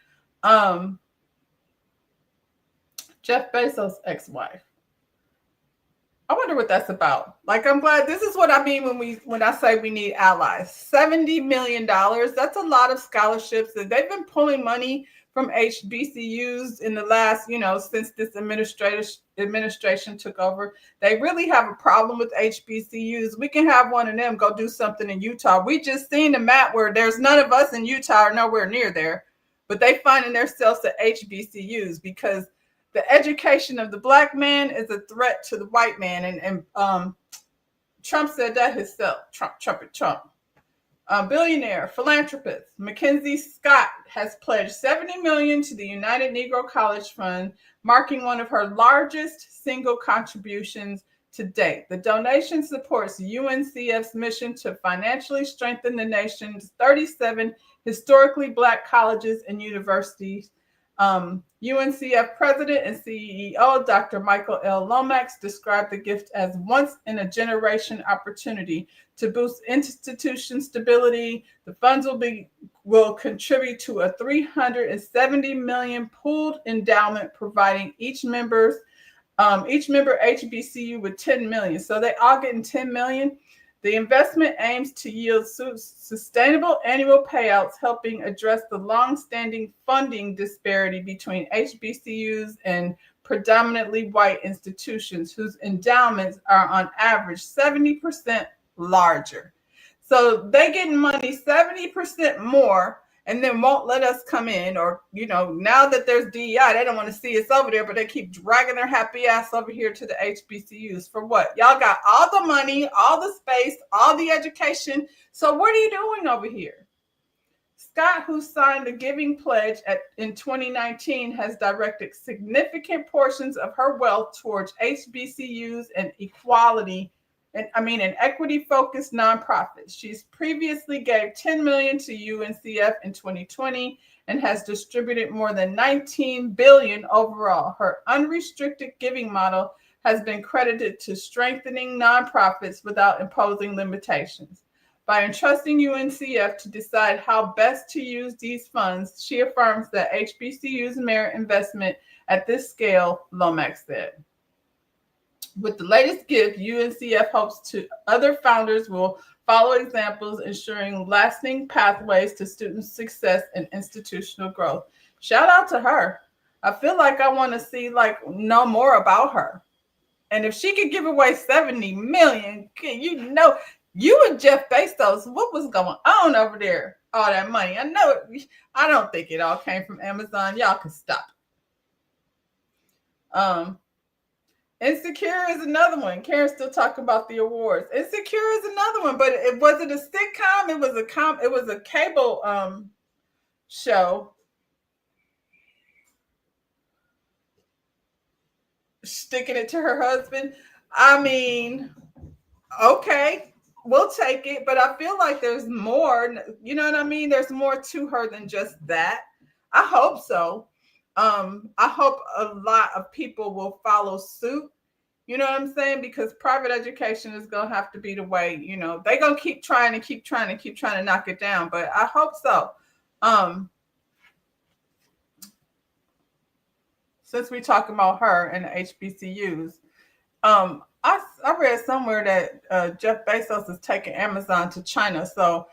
Jeff Bezos' ex-wife. I wonder what that's about. I'm glad this is what I mean when I say we need allies. $70 million. That's a lot of scholarships that they've been pulling money from HBCUs in the last, since this administration took over. They really have a problem with HBCUs. We can have one of them go do something in Utah. We just seen the map where there's none of us in Utah or nowhere near there. but they finding themselves at HBCUs because the education of the black man is a threat to the white man. And Trump said that himself. Trump. Billionaire philanthropist Mackenzie Scott has pledged $70 million to the United Negro College Fund, marking one of her largest single contributions to date. The donation supports UNCF's mission to financially strengthen the nation's 37 historically black colleges and universities. UNCF President and CEO Dr. Michael L. Lomax described the gift as once-in-a-generation opportunity to boost institution stability. The funds will contribute to a $370 million pooled endowment, providing each member HBCU with $10 million. So they all getting $10 million. The investment aims to yield sustainable annual payouts, helping address the long-standing funding disparity between HBCUs and predominantly white institutions, whose endowments are on average 70% larger. So they getting money 70% more, and then won't let us come in. Or, now that there's DEI, they don't want to see us over there, but they keep dragging their happy ass over here to the HBCUs. For what? Y'all got all the money, all the space, all the education. So what are you doing over here? Scott, who signed the Giving Pledge in 2019, has directed significant portions of her wealth towards HBCUs and equity-focused nonprofits. She's previously gave $10 million to UNCF in 2020 and has distributed more than $19 billion overall. Her unrestricted giving model has been credited to strengthening nonprofits without imposing limitations. By entrusting UNCF to decide how best to use these funds, she affirms that HBCUs merit investment at this scale, Lomax said. With the latest gift, UNCF hopes other founders will follow examples, ensuring lasting pathways to student success and institutional growth. Shout out to her. I feel like I want to know more about her. And if she could give away $70 million, you and Jeff Bezos, what was going on over there? All that money. I don't think it all came from Amazon. Y'all can stop. Insecure is another one. Karen's still talking about the awards. Insecure is another one, but it wasn't a sitcom. It was a cable show. Sticking it to her husband. I mean, okay, we'll take it, but I feel like there's more. You know what I mean? There's more to her than just that. I hope so. I hope a lot of people will follow suit. You know what I'm saying? Because private education is going to have to be the way, they're going to keep trying to knock it down, but I hope so. Since we're talking about her and the HBCUs, I read somewhere that Jeff Bezos is taking Amazon to China. So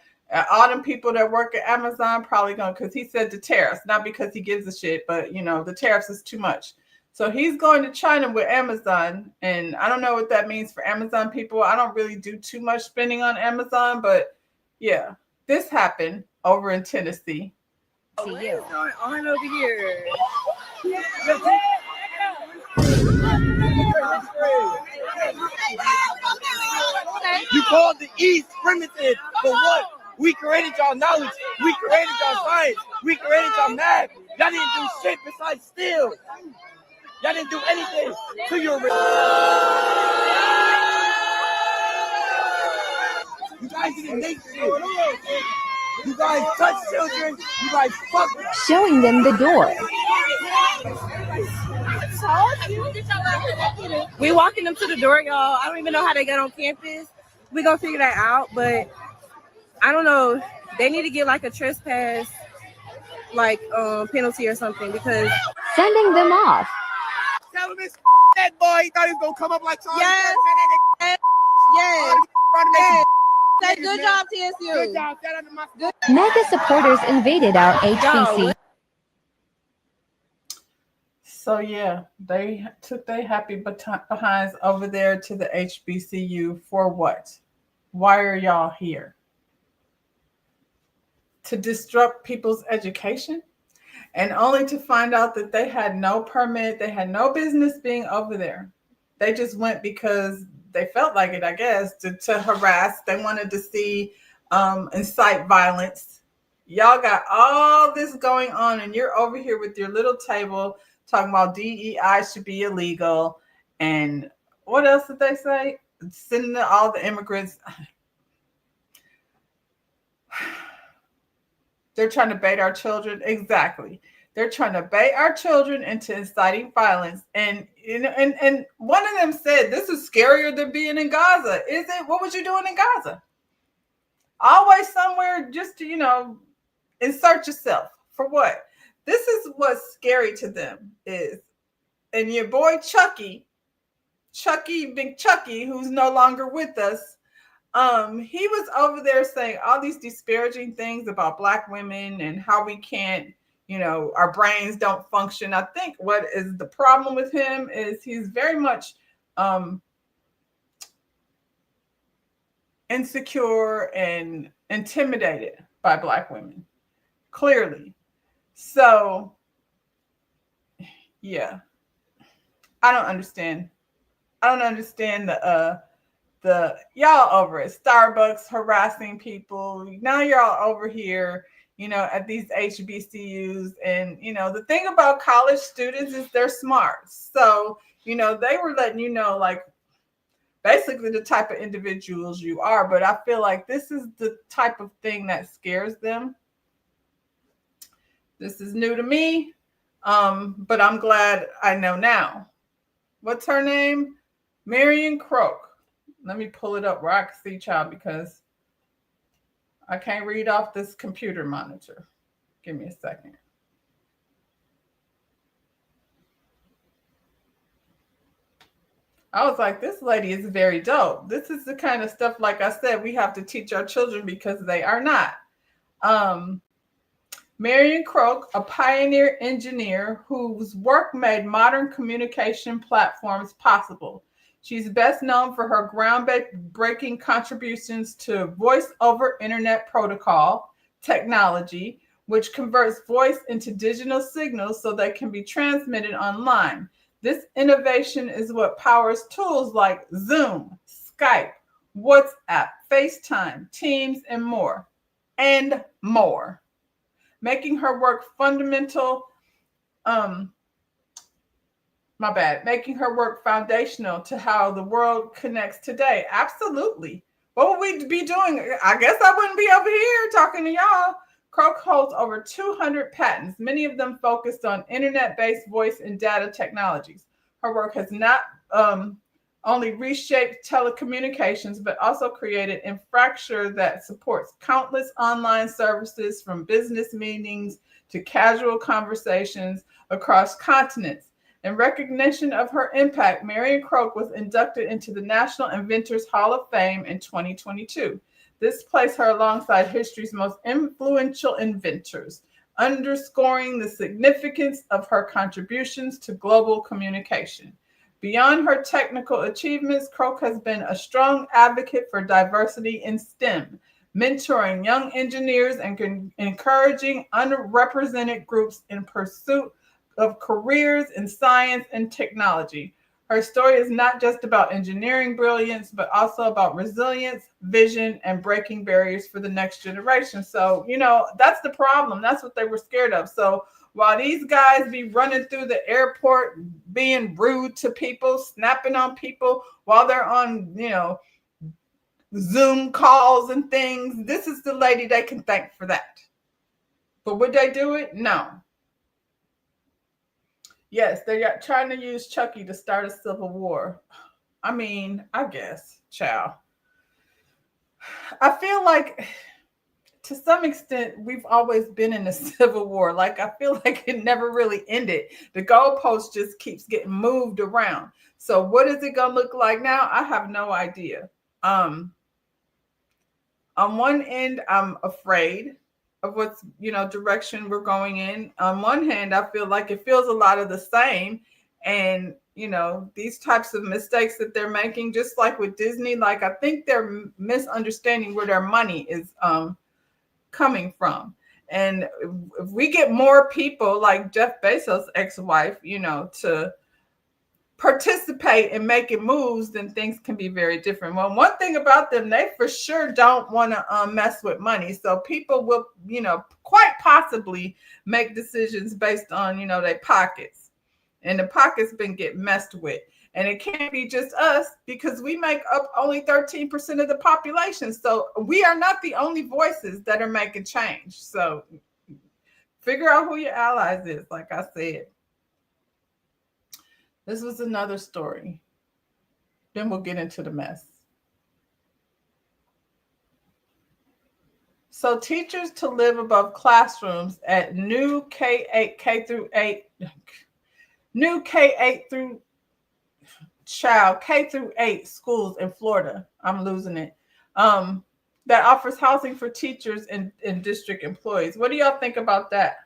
all them people that work at Amazon probably going, because he said the tariffs, not because he gives a shit, but the tariffs is too much. So he's going to China with Amazon, and I don't know what that means for Amazon people. I don't really do too much spending on Amazon, but yeah, this happened over in Tennessee. See you. What's going on over here? You called the East primitive, but what? We created y'all knowledge. We created y'all science. We created y'all math. Y'all didn't do shit besides steal. Y'all didn't do anything to your. You guys didn't make shit. You guys touch children. You guys fuck. Showing them the door. We walking them to the door, y'all. I don't even know how they got on campus. We gonna figure that out, but I don't know. They need to get like a trespass, penalty or something, because Sending them off. Tell him it's that boy. He thought he was gonna come up like Charlie. Yes. Kirk, yes. yes. Say good job, TSU. Good job. Shout out to my good. Mega supporters invaded our HBC. So yeah, they took their happy behinds over there to the HBCU for what? Why are y'all here? To disrupt people's education? and only to find out that they had no permit, they had no business being over there. They just went because they felt like it, I guess, to harass. They wanted to see incite violence. Y'all got all this going on, and you're over here with your little table talking about DEI should be illegal. And what else did they say? Sending all the immigrants. They're trying to bait our children. Exactly. They're trying to bait our children into inciting violence. And one of them said, this is scarier than being in Gaza. Is it? What was you doing in Gaza? Always somewhere just to, insert yourself. For what? This is what's scary to them is, and your boy Chucky, Big Chucky, who's no longer with us, he was over there saying all these disparaging things about Black women and how we can't, our brains don't function. I think what is the problem with him is he's very much insecure and intimidated by Black women, clearly. So, yeah, I don't understand the y'all over at Starbucks harassing people. Now you're all over here, at these HBCUs. And, the thing about college students is they're smart. So, they were letting you know, like, basically the type of individuals you are. But I feel like this is the type of thing that scares them. This is new to me, but I'm glad I know now. What's her name? Marion Croak. Let me pull it up where I can see, child, because I can't read off this computer monitor. Give me a second. I was like, this lady is very dope. This is the kind of stuff, like I said, we have to teach our children because they are not. Marion Croak, a pioneer engineer whose work made modern communication platforms possible. She's best known for her groundbreaking contributions to voice over internet protocol technology, which converts voice into digital signals so they can be transmitted online. This innovation is what powers tools like Zoom, Skype, WhatsApp, FaceTime, Teams, and more. Making her work foundational to how the world connects today. Absolutely. What would we be doing? I guess I wouldn't be over here talking to y'all. Croak holds over 200 patents, many of them focused on internet-based voice and data technologies. Her work has not only reshaped telecommunications, but also created infrastructure that supports countless online services, from business meetings to casual conversations across continents. In recognition of her impact, Marion Croak was inducted into the National Inventors Hall of Fame in 2022. This placed her alongside history's most influential inventors, underscoring the significance of her contributions to global communication. Beyond her technical achievements, Croak has been a strong advocate for diversity in STEM, mentoring young engineers and encouraging underrepresented groups in pursuit of careers in science and technology. Her story is not just about engineering brilliance, but also about resilience, vision, and breaking barriers for the next generation. So, that's the problem. That's what they were scared of. So while these guys be running through the airport, being rude to people, snapping on people while they're on, Zoom calls and things, this is the lady they can thank for that. But would they do it? No. Yes, they're trying to use Chucky to start a civil war. I mean, I guess, child. I feel like, to some extent, we've always been in a civil war. Like, I feel like it never really ended. The goalpost just keeps getting moved around. So what is it going to look like now? I have no idea. On one end, I'm afraid of what's, direction we're going in. On one hand, I feel like it feels a lot of the same. And, these types of mistakes that they're making, just like with Disney, like, I think they're misunderstanding where their money is coming from. And if we get more people like Jeff Bezos' ex-wife, to participate in making moves, then things can be very different. Well, one thing about them, they for sure don't want to mess with money. So people will, quite possibly make decisions based on, their pockets. And the pockets been getting messed with. And it can't be just us because we make up only 13% of the population. So we are not the only voices that are making change. So figure out who your allies is, like I said. This was another story. Then we'll get into the mess. So teachers to live above classrooms at new K-8 schools in Florida. I'm losing it. That offers housing for teachers and district employees. What do y'all think about that?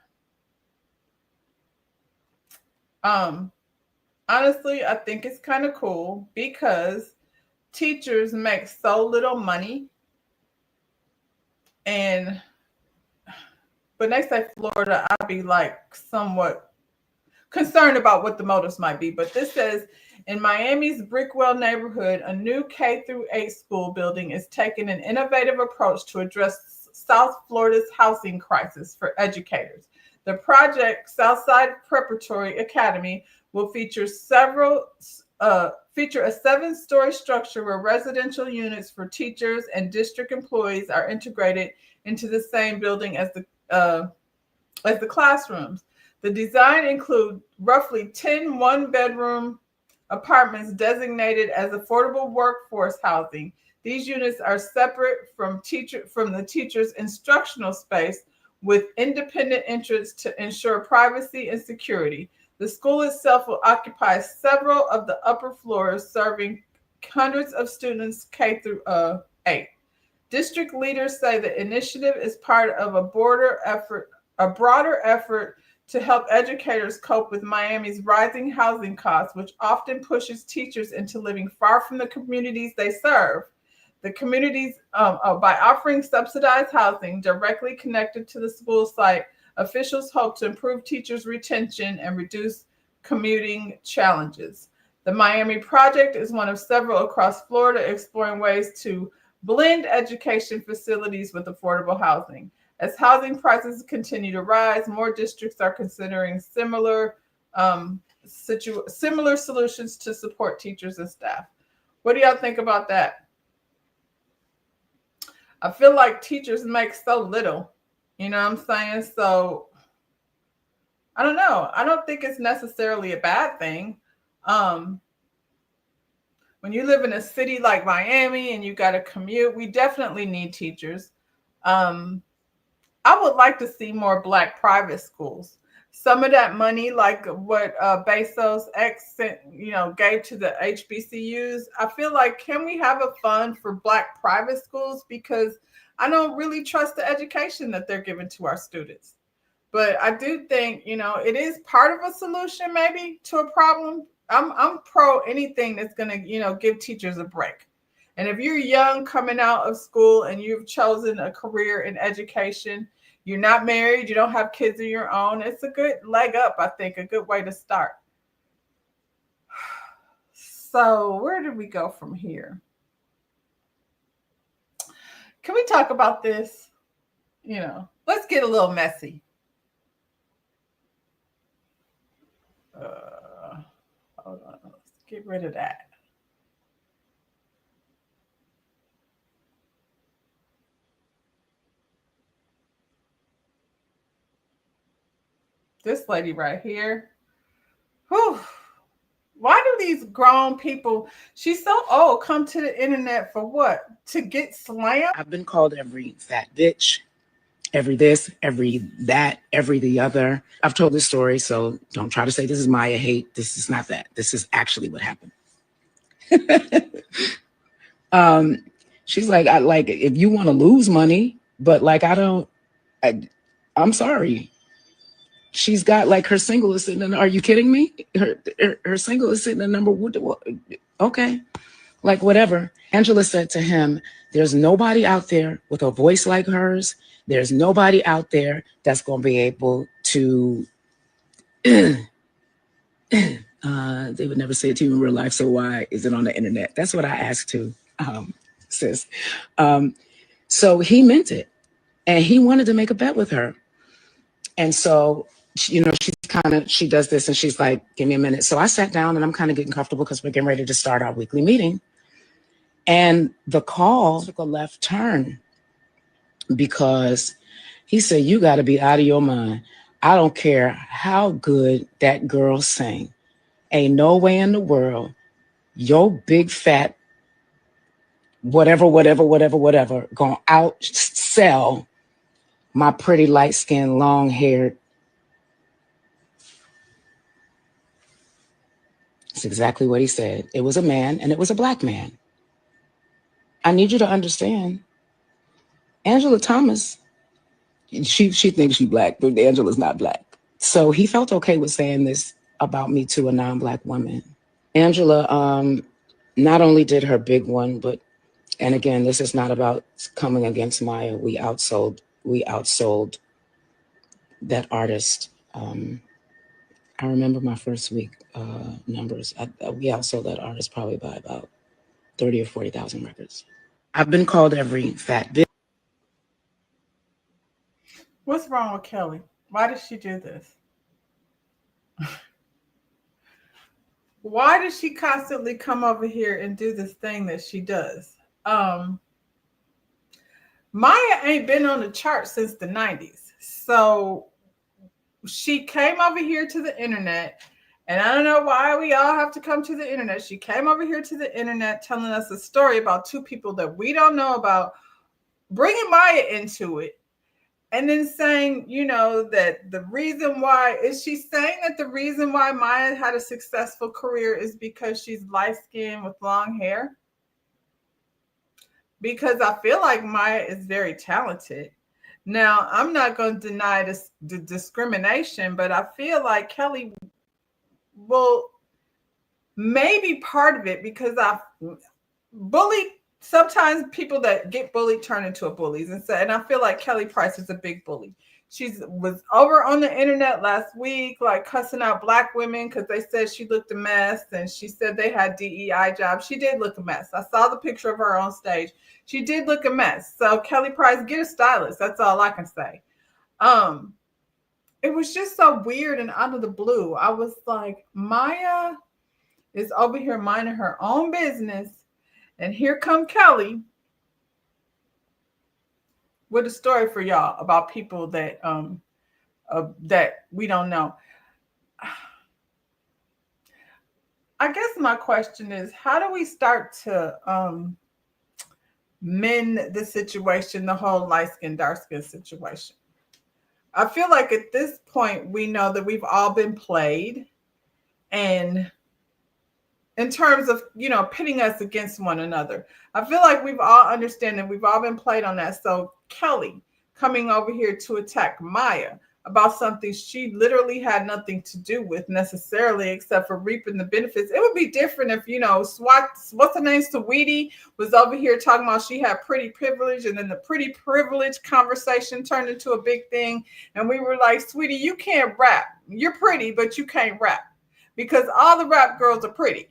Honestly, I think it's kind of cool because teachers make so little money. And when they say Florida, I'll be like somewhat concerned about what the motives might be. But this says, in Miami's Brickwell neighborhood, a new K-8 school building is taking an innovative approach to address South Florida's housing crisis for educators. The project, Southside Preparatory Academy, will feature a 7-story structure where residential units for teachers and district employees are integrated into the same building as the classrooms. The design includes roughly 10 one-bedroom apartments designated as affordable workforce housing. These units are separate from the teacher's instructional space with independent entrance to ensure privacy and security. The school itself will occupy several of the upper floors, serving hundreds of students K-8. District leaders say the initiative is part of a broader effort to help educators cope with Miami's rising housing costs, which often pushes teachers into living far from the communities they serve. The communities, by offering subsidized housing directly connected to the school site, officials hope to improve teachers' retention and reduce commuting challenges. The Miami project is one of several across Florida exploring ways to blend education facilities with affordable housing. As housing prices continue to rise, more districts are considering similar solutions to support teachers and staff. What do y'all think about that? I feel like teachers make so little. You know what I'm saying? So I don't know. I don't think it's necessarily a bad thing. When you live in a city like Miami and you got to commute, we definitely need teachers. I would like to see more Black private schools. Some of that money, like what Bezos gave to the HBCUs, I feel like, can we have a fund for Black private schools? Because I don't really trust the education that they're giving to our students. But I do think, it is part of a solution maybe to a problem. I'm pro anything that's going to, give teachers a break. And if you're young coming out of school and you've chosen a career in education, you're not married, you don't have kids of your own, it's a good leg up, I think, a good way to start. So where did we go from here? Can we talk about this? Let's get a little messy. Hold on, let's get rid of that. This lady right here. Whew. Why do these grown people, she's so old, come to the internet for what? To get slammed? I've been called every fat bitch, every this, every that, every the other. I've told this story, so don't try to say this is Maya hate. This is not that. This is actually what happened. She's like, if you want to lose money, but I'm sorry. She's got her single is sitting in, are you kidding me? Her single is sitting in number one. Okay. Whatever. Angela said to him, there's nobody out there with a voice like hers There's nobody out there that's going to be able to, they would never say it to you in real life, so why is it on the internet? That's what I asked too, sis. So he meant it, and he wanted to make a bet with her. And so, you know, she does this and she's like, give me a minute. So I sat down and I'm kind of getting comfortable because we're getting ready to start our weekly meeting. And the call took a left turn because he said, you got to be out of your mind. I don't care how good that girl sang. Ain't no way in the world your big fat whatever gonna outsell my pretty light-skinned, long-haired. That's exactly what he said. It was a man, and it was a black man. I need you to understand, Angela Thomas, she thinks she's black, but Angela's not black. So he felt okay with saying this about me to a non-black woman. Angela not only did her big one, but, and again, this is not about coming against Maya. We outsold that artist. I remember my first week numbers. We outsold that artist probably by about 30 or 40,000 records. I've been called every fat bitch. What's wrong with Kelly? Why does she do this? Why does she constantly come over here and do this thing that she does? Maya ain't been on the chart since the 90s. So she came over here to the internet, and I don't know why we all have to come to the internet. She came over here to the internet telling us a story about two people that we don't know about, bringing Maya into it, and then saying, you know, that the reason why, is she saying that the reason why Maya had a successful career is because she's light-skinned with long hair? Because I feel like Maya is very talented. Now, I'm not going to deny the discrimination, but I feel like Kelly will maybe part of it because I bullied. Sometimes people that get bullied turn into bullies, and I feel like Kelly Price is a big bully. She was over on the internet last week, like cussing out black women because they said she looked a mess, and she said they had DEI jobs. She did look a mess. I saw the picture of her on stage. She did look a mess. So Kelly Price, get a stylist. That's all I can say. It was just so weird and out of the blue. I was like, Maya is over here minding her own business. And here come Kelly with a story for y'all about people that that we don't know. I guess my question is, how do we start to mend the situation, the whole light-skin, dark-skin situation? I feel like at this point, we know that we've all been played, and in terms of, you know, pitting us against one another. I feel like we've all understand that we've all been played on that. So Kelly coming over here to attack Maya about something she literally had nothing to do with necessarily, except for reaping the benefits. It would be different if, you know, what's her name, Saweetie, was over here talking about she had pretty privilege, and then the pretty privilege conversation turned into a big thing. And we were like, sweetie, you can't rap. You're pretty, but you can't rap. Because all the rap girls are pretty.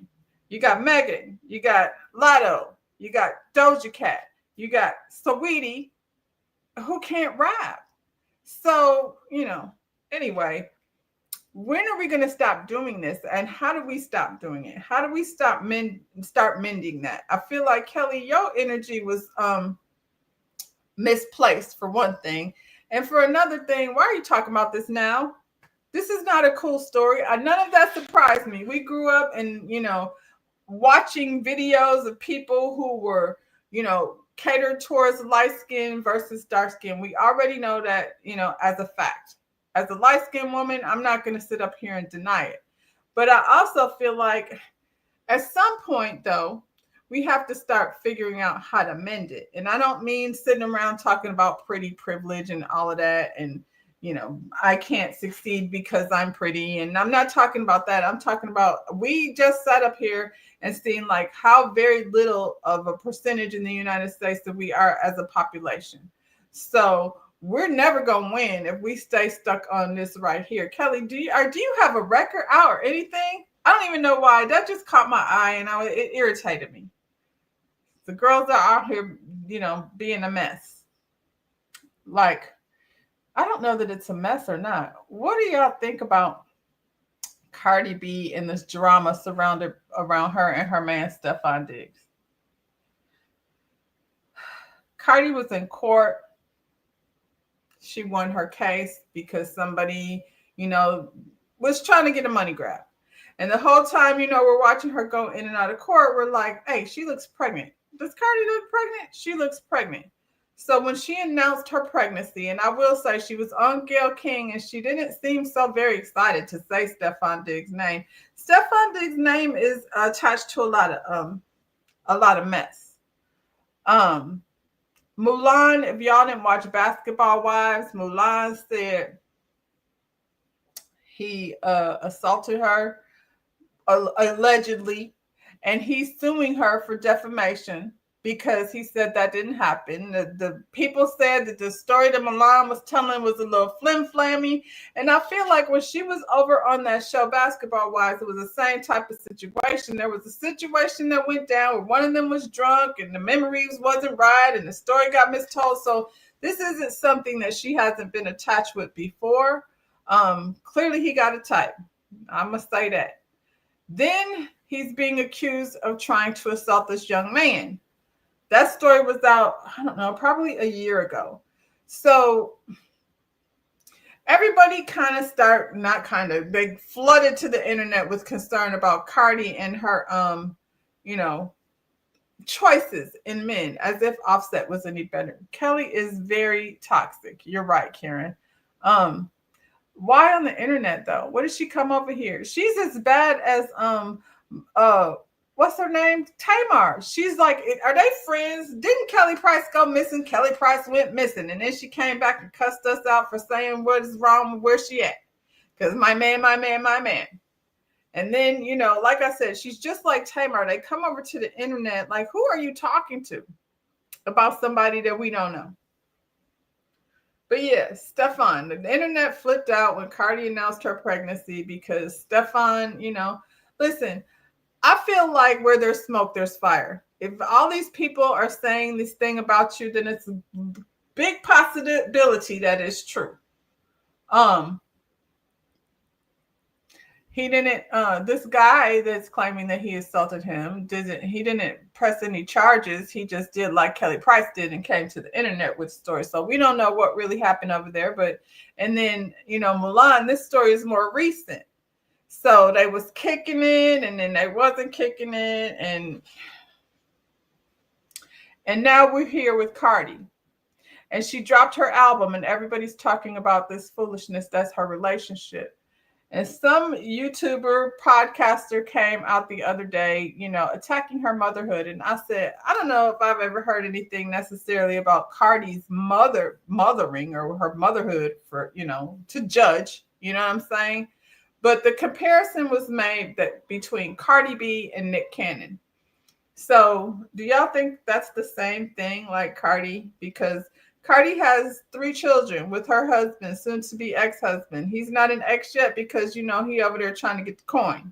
You got Megan, you got Lotto, you got Doja Cat, you got Saweetie, who can't rap. So, you know, anyway, when are we going to stop doing this? And how do we stop doing it? How do we start mending that? I feel like, Kelly, your energy was misplaced for one thing. And for another thing, why are you talking about this now? This is not a cool story. None of that surprised me. We grew up and, you know, watching videos of people who were, you know, catered towards light skin versus dark skin. We already know that, you know, as a fact. As a light skinned woman, I'm not going to sit up here and deny it. But I also feel like at some point, though, we have to start figuring out how to mend it. And I don't mean sitting around talking about pretty privilege and all of that. And, you know, I can't succeed because I'm pretty. And I'm not talking about that. I'm talking about, we just sat up here and seen like how very little of a percentage in the United States that we are as a population. So we're never gonna win if we stay stuck on this right here. Kelly, do you have a record out or anything? I don't even know why. That just caught my eye and it irritated me. The girls are out here, being a mess. Like, I don't know that it's a mess or not. What do y'all think about Cardi B and this drama surrounded around her and her man, Stefon Diggs? Cardi was in court. She won her case because somebody, was trying to get a money grab. And the whole time, we're watching her go in and out of court. We're like, hey, she looks pregnant. Does Cardi look pregnant? She looks pregnant. So when she announced her pregnancy, and I will say she was on Gayle King, and she didn't seem so very excited to say Stefon Diggs' name. Stefon Diggs' name is attached to a lot of mess. Mulan, if y'all didn't watch Basketball Wives, Mulan said he assaulted her allegedly, and he's suing her for defamation because he said that didn't happen. The people said that the story that Mulan was telling was a little flim-flammy, and I feel like when she was over on that show Basketball Wives, it was the same type of situation. There was a situation that went down where one of them was drunk and the memories wasn't right and the story got mistold. So this isn't something that she hasn't been attached with before. Clearly he got a type. I must say that. Then he's being accused of trying to assault this young man. That story was out, I don't know, probably a year ago. So everybody they flooded to the internet with concern about Cardi and her, choices in men, as if Offset was any better. Kelly is very toxic. You're right, Karen. Why on the internet though? What did she come over here? She's as bad as what's her name? Tamar. She's like, are they friends? Didn't Kelly Price go missing? Kelly Price went missing, and then she came back and cussed us out for saying what is wrong with where she at. Because my man. And then, like I said, she's just like Tamar. They come over to the internet like, who are you talking to about somebody that we don't know? But yeah, Stefon, the internet flipped out when Cardi announced her pregnancy because Stefon, listen, I feel like where there's smoke, there's fire. If all these people are saying this thing about you, then it's a big possibility that it's true. He didn't, this guy that's claiming that he assaulted him, he didn't press any charges. He just did like Kelly Price did and came to the internet with the story. So we don't know what really happened over there. And then, Mulan, this story is more recent. So they was kicking it and then they wasn't kicking it. And now we're here with Cardi. And she dropped her album and everybody's talking about this foolishness. That's her relationship. And some YouTuber podcaster came out the other day, attacking her motherhood. And I said, I don't know if I've ever heard anything necessarily about Cardi's mothering or her motherhood for, to judge, you know what I'm saying? But the comparison was made that between Cardi B and Nick Cannon. So do y'all think that's the same thing like Cardi? Because Cardi has 3 children with her husband, soon to be ex-husband. He's not an ex yet because, he over there trying to get the coin.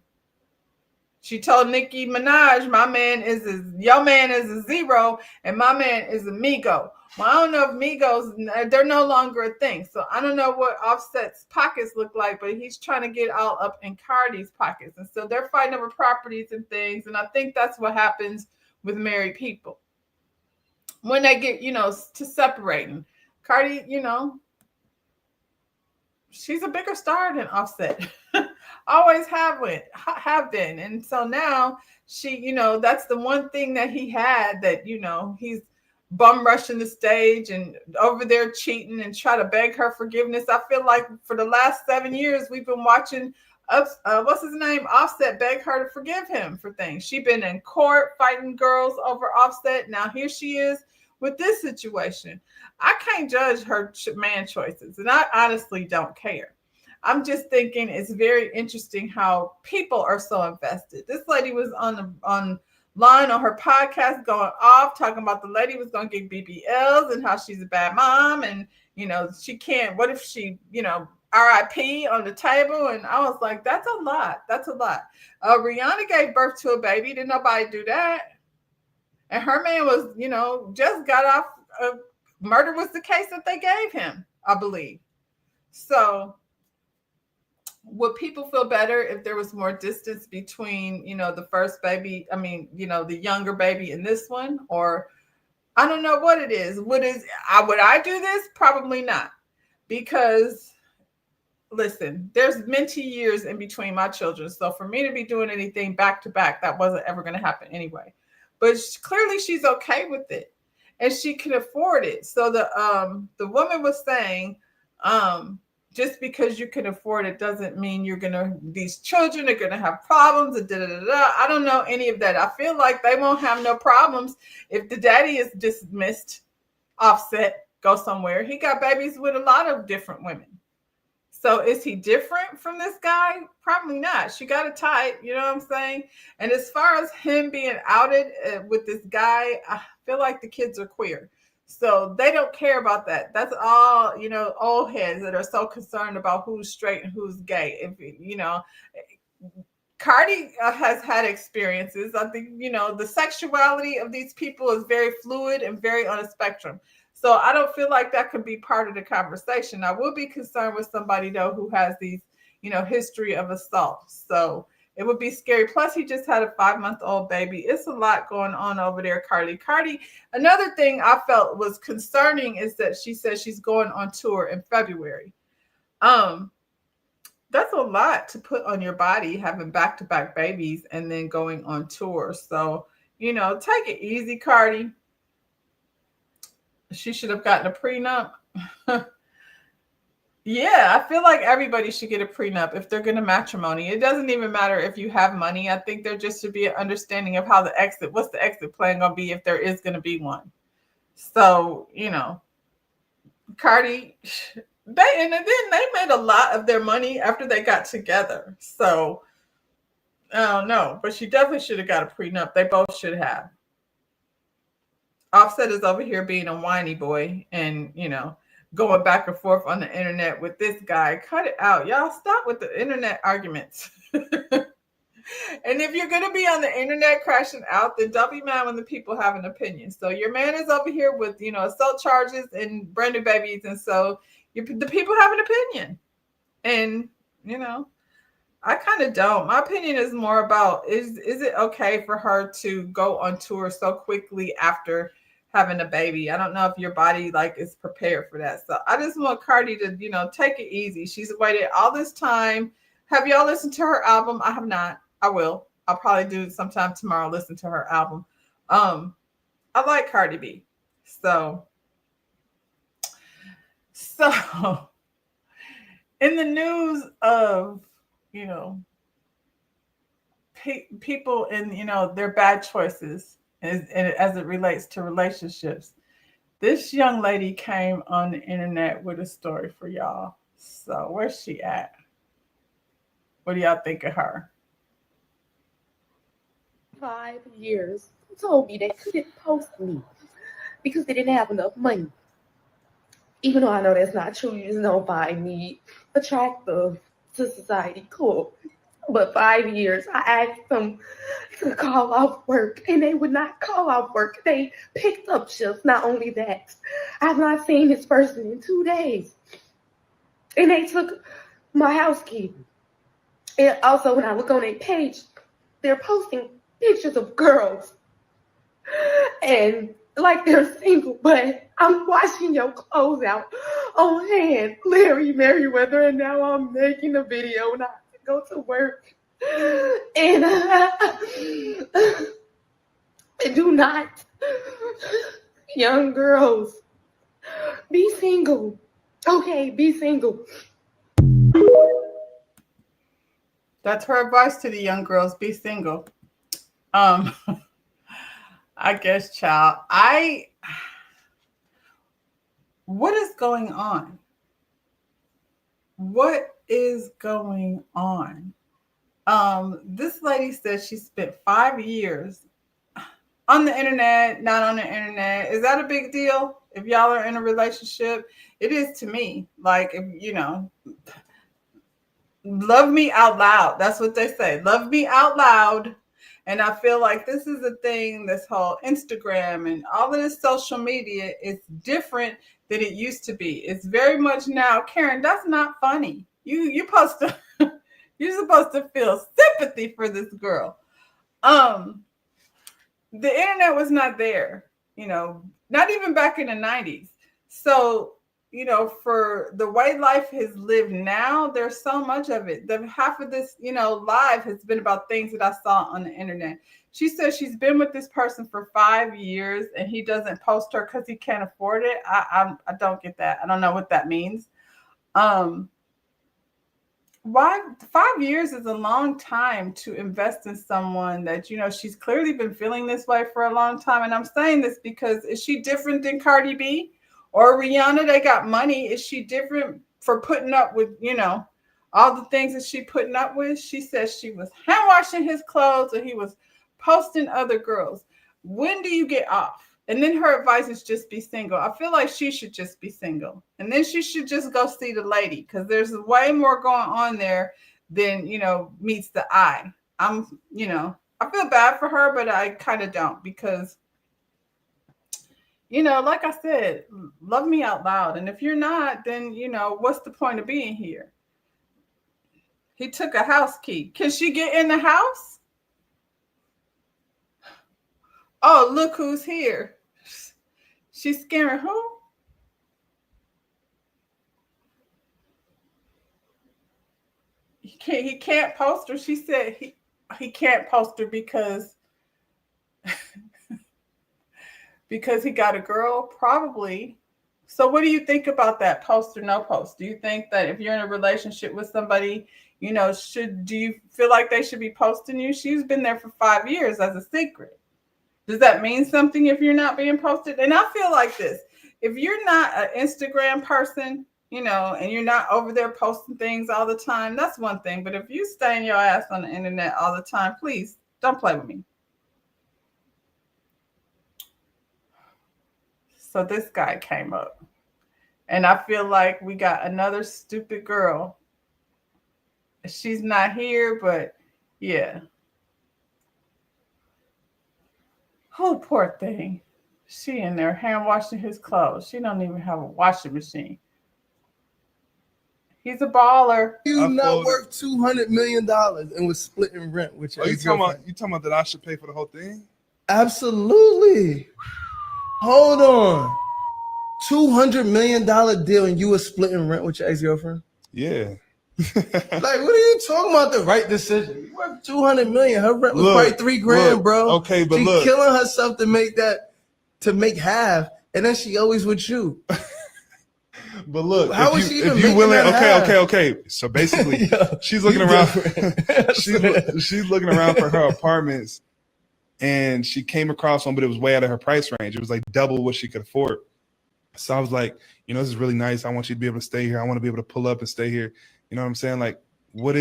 She told Nicki Minaj, your man is a zero and my man is a Migo. Well, I don't know if Migos, they're no longer a thing. So I don't know what Offset's pockets look like, but he's trying to get all up in Cardi's pockets. And so they're fighting over properties and things. And I think that's what happens with married people. When they get, to separating. Cardi, she's a bigger star than Offset. Always have been. And so now she, that's the one thing that he had that, he's bum rushing the stage and over there cheating and try to beg her forgiveness. I feel like for the last 7 years, we've been watching, what's his name? Offset beg her to forgive him for things. She's been in court fighting girls over Offset. Now here she is with this situation. I can't judge her man choices, and I honestly don't care. I'm just thinking it's very interesting how people are so invested. This lady was on line on her podcast going off, talking about the lady was going to get BBLs and how she's a bad mom. And, she can't, what if she, RIP on the table? And I was like, that's a lot. That's a lot. Rihanna gave birth to a baby. Didn't nobody do that? And her man was, just got off. Murder was the case that they gave him, I believe. So would people feel better if there was more distance between, the first baby, the younger baby and this one? Or I don't know what it is. Would I do this? Probably not. Because listen, there's many years in between my children. So for me to be doing anything back to back, that wasn't ever going to happen anyway. But clearly she's okay with it and she can afford it. So the woman was saying, just because you can afford it doesn't mean these children are going to have problems. I don't know any of that. I feel like they won't have no problems if the daddy is dismissed, Offset, go somewhere. He got babies with a lot of different women. So is he different from this guy? Probably not. She got a type, you know what I'm saying? And as far as him being outed with this guy, I feel like the kids are queer. So they don't care about that. That's all, old heads that are so concerned about who's straight and who's gay. Cardi has had experiences. I think, the sexuality of these people is very fluid and very on a spectrum. So I don't feel like that could be part of the conversation. I will be concerned with somebody, though, who has these, history of assault. So it would be scary. Plus, he just had a 5-month-old baby. It's a lot going on over there, Cardi. Another thing I felt was concerning is that she said she's going on tour in February. That's a lot to put on your body, having back-to-back babies and then going on tour. So, take it easy, Cardi. She should have gotten a prenup. Yeah, I feel like everybody should get a prenup if they're going to matrimony. It doesn't even matter if you have money. I think there just should be an understanding of how what's the exit plan going to be if there is going to be one. So, Cardi, and then they made a lot of their money after they got together. So, I don't know, but she definitely should have got a prenup. They both should have. Offset is over here being a whiny boy and, going back and forth on the internet with this guy. Cut it out. Y'all stop with the internet arguments. And if you're going to be on the internet crashing out, then don't be mad when the people have an opinion. So your man is over here with, assault charges and brand new babies. And so the people have an opinion. And, I kind of don't. My opinion is more about, is it okay for her to go on tour so quickly after having a baby? I don't know if your body is prepared for that. So I just want Cardi to, take it easy. She's waited all this time. Have y'all listened to her album? I have not. I will. I'll probably do it sometime tomorrow, listen to her album. I like Cardi B. So in the news of, people and, their bad choices as it relates to relationships, this young lady came on the internet with a story for y'all. So where's she at? What do y'all think of her? 5 years told me they couldn't post me because they didn't have enough money. Even though I know that's not true, you just don't find me attractive to society. Cool. But 5 years, I asked them to call off work, and they would not call off work. They picked up shifts. Not only that, I've not seen this person in 2 days. And they took my housekeeping. And also, when I look on their page, they're posting pictures of girls. And they're single, but I'm washing your clothes out on hand, Larry Merriweather, and now I'm making a video and I have to go to work. And do not, young girls, be single. Okay, be single. That's her advice to the young girls, be single. I guess, child. What is going on? What is going on? This lady said she spent 5 years on the internet, not on the internet. Is that a big deal? If y'all are in a relationship, it is to me. Like, if you know, love me out loud. That's what they say. Love me out loud. And I feel like this is a thing, this whole Instagram and all of this social media is different than it used to be. It's very much now, Karen, that's not funny. You're supposed to you're supposed to feel sympathy for this girl. The internet was not there, you know, not even back in the 90s. So, you know, for the way life has lived now, there's so much of it. The half of this, you know, live has been about things that I saw on the internet. She says she's been with this person for 5 years and he doesn't post her because he can't afford it. I don't get that. I don't know what that means. Why 5 years is a long time to invest in someone that, you know, she's clearly been feeling this way for a long time. And I'm saying this because is she different than Cardi B? Or Rihanna, they got money. Is she different for putting up with, you know, all the things that she putting up with? She says she was hand washing his clothes or he was posting other girls. When do you get off? And then her advice is just be single. I feel like she should just be single. And then she should just go see the lady because there's way more going on there than, you know, meets the eye. You know, I feel bad for her, but I kind of don't because, you know, like I said, love me out loud. And if you're not, then, you know, what's the point of being here? He took a house key. Can she get in the house? Oh, look who's here. She's scaring who? He can't post her. She said he can't post her because because he got a girl, probably. So what do you think about that, post or no post? Do you think that if you're in a relationship with somebody, you know, do you feel like they should be posting you? She's been there for 5 years as a secret. Does that mean something if you're not being posted? And I feel like this. If you're not an Instagram person, you know, and you're not over there posting things all the time, that's one thing. But if you stay in your ass on the internet all the time, please don't play with me. So this guy came up. And I feel like we got another stupid girl. She's not here, but yeah. Oh, poor thing. She in there hand washing his clothes. She don't even have a washing machine. He's a baller. You not worth $200 million and was splitting rent with your ex-girlfriend. You talking about that I should pay for the whole thing? Absolutely. Hold on. $200 million deal and you were splitting rent with your ex-girlfriend? Yeah. Like, what are you talking about? The right decision. You worth $200 million. Her rent was probably $3,000, bro. Okay, but she's look, killing herself to make half, and then she always with you. But look, how is she even if you willing? that Okay. So basically, she's looking around. she's looking around for her apartments, and she came across one, but it was way out of her price range. It was like double what she could afford. So I was like, you know, this is really nice. I want you to be able to stay here. I want to be able to pull up and stay here. You know what I'm saying? Like, what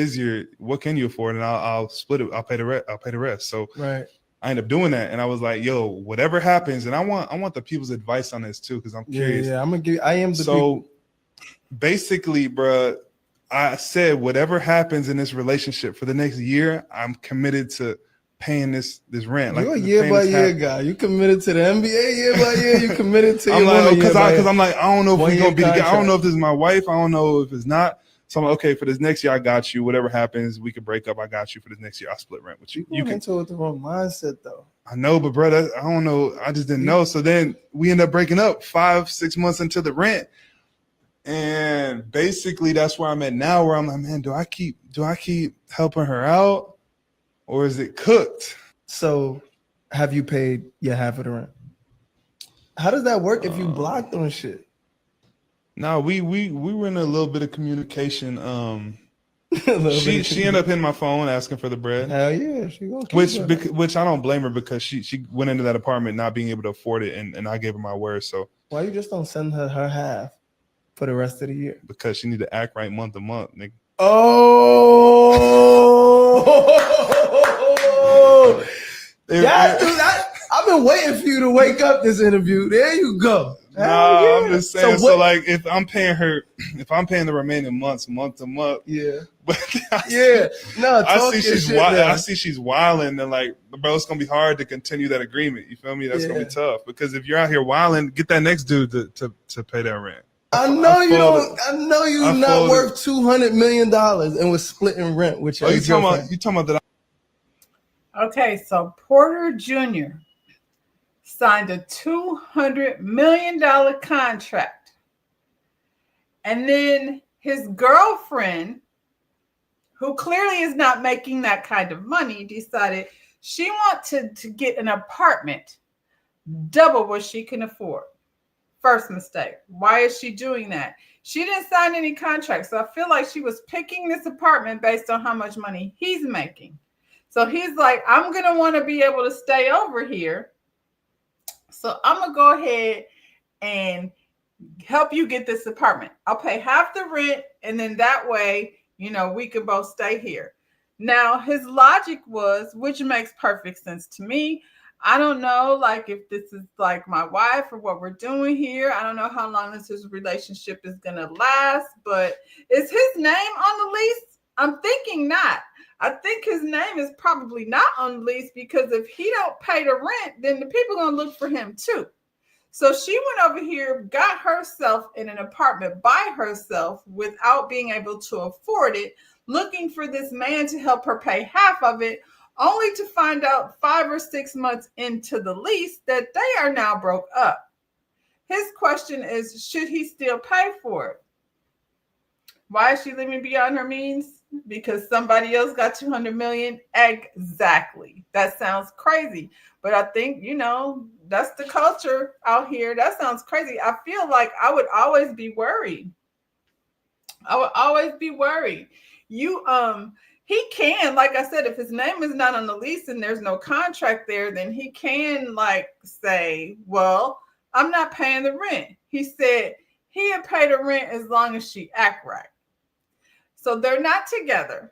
can you afford? And I'll split it. I'll pay the rest. So right. I ended up doing that. And I was like, yo, whatever happens. And I want the people's advice on this too, because I'm curious. Yeah, I'm going to give, I am the people. Basically, bro, I said, whatever happens in this relationship for the next year, I'm committed to paying this rent. You're a year by year guy. You committed to the NBA year by year. You committed to your woman because I'm like, I don't know if we're going to be together. I don't know if this is my wife. I don't know if it's not. So I'm like, okay, for this next year, I got you. Whatever happens, we could break up. I got you for this next year. I'll split rent with you. You can into it with the wrong mindset, though. I know, but bro, I don't know. I just didn't know. So then we end up breaking up 5-6 months into the rent. And basically that's where I'm at now, where I'm like, man, do I keep helping her out or is it cooked? So have you paid your half of the rent? How does that work if you blocked on shit? No, we were in a little bit of communication. She ended up hitting my phone asking for the bread. Hell yeah, she gonna which I don't blame her because she went into that apartment not being able to afford it, and I gave her my word. So why you just don't send her half for the rest of the year? Because she need to act right month to month, nigga. Oh, yes, dude, I I've been waiting for you to wake up this interview. There you go. No, Yeah. I'm just saying. So So, what- like, if I'm paying her, if I'm paying the remaining months, month to month, Yeah. but Yeah. No, I talk see your she's shit wild. now. I see she's wilding, and like, bro, it's gonna be hard to continue that agreement. You feel me? That's gonna Yeah. be tough because if you're out here wilding, get that next dude to pay that rent. I know you folded- don't. I know you're I not folded- worth $200 million and was splitting rent with your Oh, you talking ex-girlfriend. about? You talking about that? Okay, so Porter Jr. signed a $200 million contract. And then his girlfriend, who clearly is not making that kind of money, decided she wanted to get an apartment double what she can afford. First mistake. Why is she doing that? She didn't sign any contracts. So I feel like she was picking this apartment based on how much money he's making. So he's like, I'm going to want to be able to stay over here. So I'm going to go ahead and help you get this apartment. I'll pay half the rent. And then that way, you know, we can both stay here. Now, his logic was, which makes perfect sense to me. I don't know, like, if this is like my wife or what we're doing here. I don't know how long this relationship is going to last, but is his name on the lease? I'm thinking not. I think his name is probably not on the lease because if he don't pay the rent, then the people are going to look for him too. So she went over here, got herself in an apartment by herself without being able to afford it, looking for this man to help her pay half of it, only to find out 5 or 6 months into the lease that they are now broke up. His question is, should he still pay for it? Why is she living beyond her means? Because somebody else got 200 million? Exactly. That sounds crazy. But I think, you know, that's the culture out here. That sounds crazy. I feel like I would always be worried. I would always be worried. He can, like I said, if his name is not on the lease and there's no contract there, then he can like say, well, I'm not paying the rent. He said he'd pay the rent as long as she act right. So they're not together.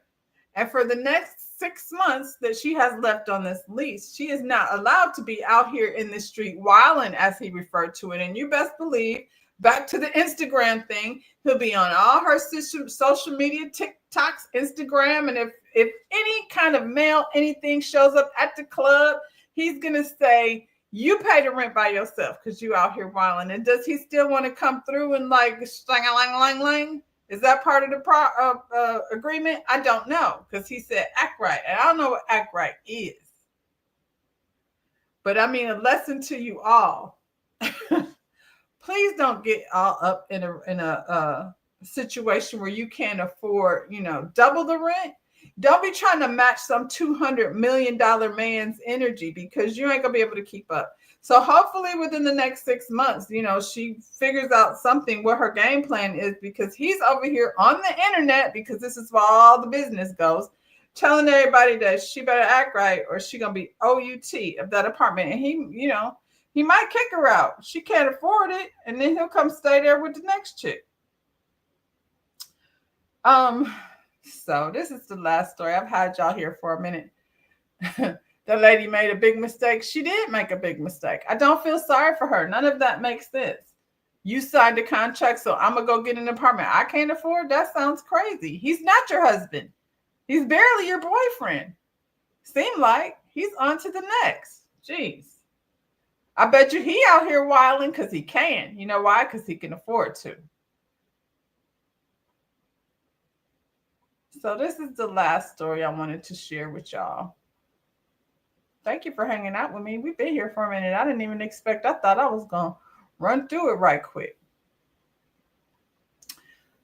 And for the next 6 months that she has left on this lease, she is not allowed to be out here in the street wilding, as he referred to it. And you best believe, back to the Instagram thing, he'll be on all her social media, TikToks, Instagram. And if any kind of mail, anything shows up at the club, he's going to say, you pay the rent by yourself because you out here wilding. And does he still want to come through and like, lang? Is that part of the agreement? I don't know, because he said act right. And I don't know what act right is. But I mean, a lesson to you all. Please don't get all up in a situation where you can't afford, you know, double the rent. Don't be trying to match some $200 million man's energy, because you ain't going to be able to keep up. So hopefully within the next 6 months, you know, she figures out something, what her game plan is, because he's over here on the internet, because this is where all the business goes, telling everybody that she better act right or she going to be OUT of that apartment. And he, you know, he might kick her out. She can't afford it. And then he'll come stay there with the next chick. So this is the last story. I've had y'all here for a minute. The lady made a big mistake. She did make a big mistake. I don't feel sorry for her. None of that makes sense. You signed a contract, so I'm going to go get an apartment I can't afford? That sounds crazy. He's not your husband. He's barely your boyfriend. Seem like he's on to the next. Jeez. I bet you he out here wilding because he can. You know why? Because he can afford to. So this is the last story I wanted to share with y'all. Thank you for hanging out with me. We've been here for a minute. I didn't even expect. I thought I was going to run through it right quick.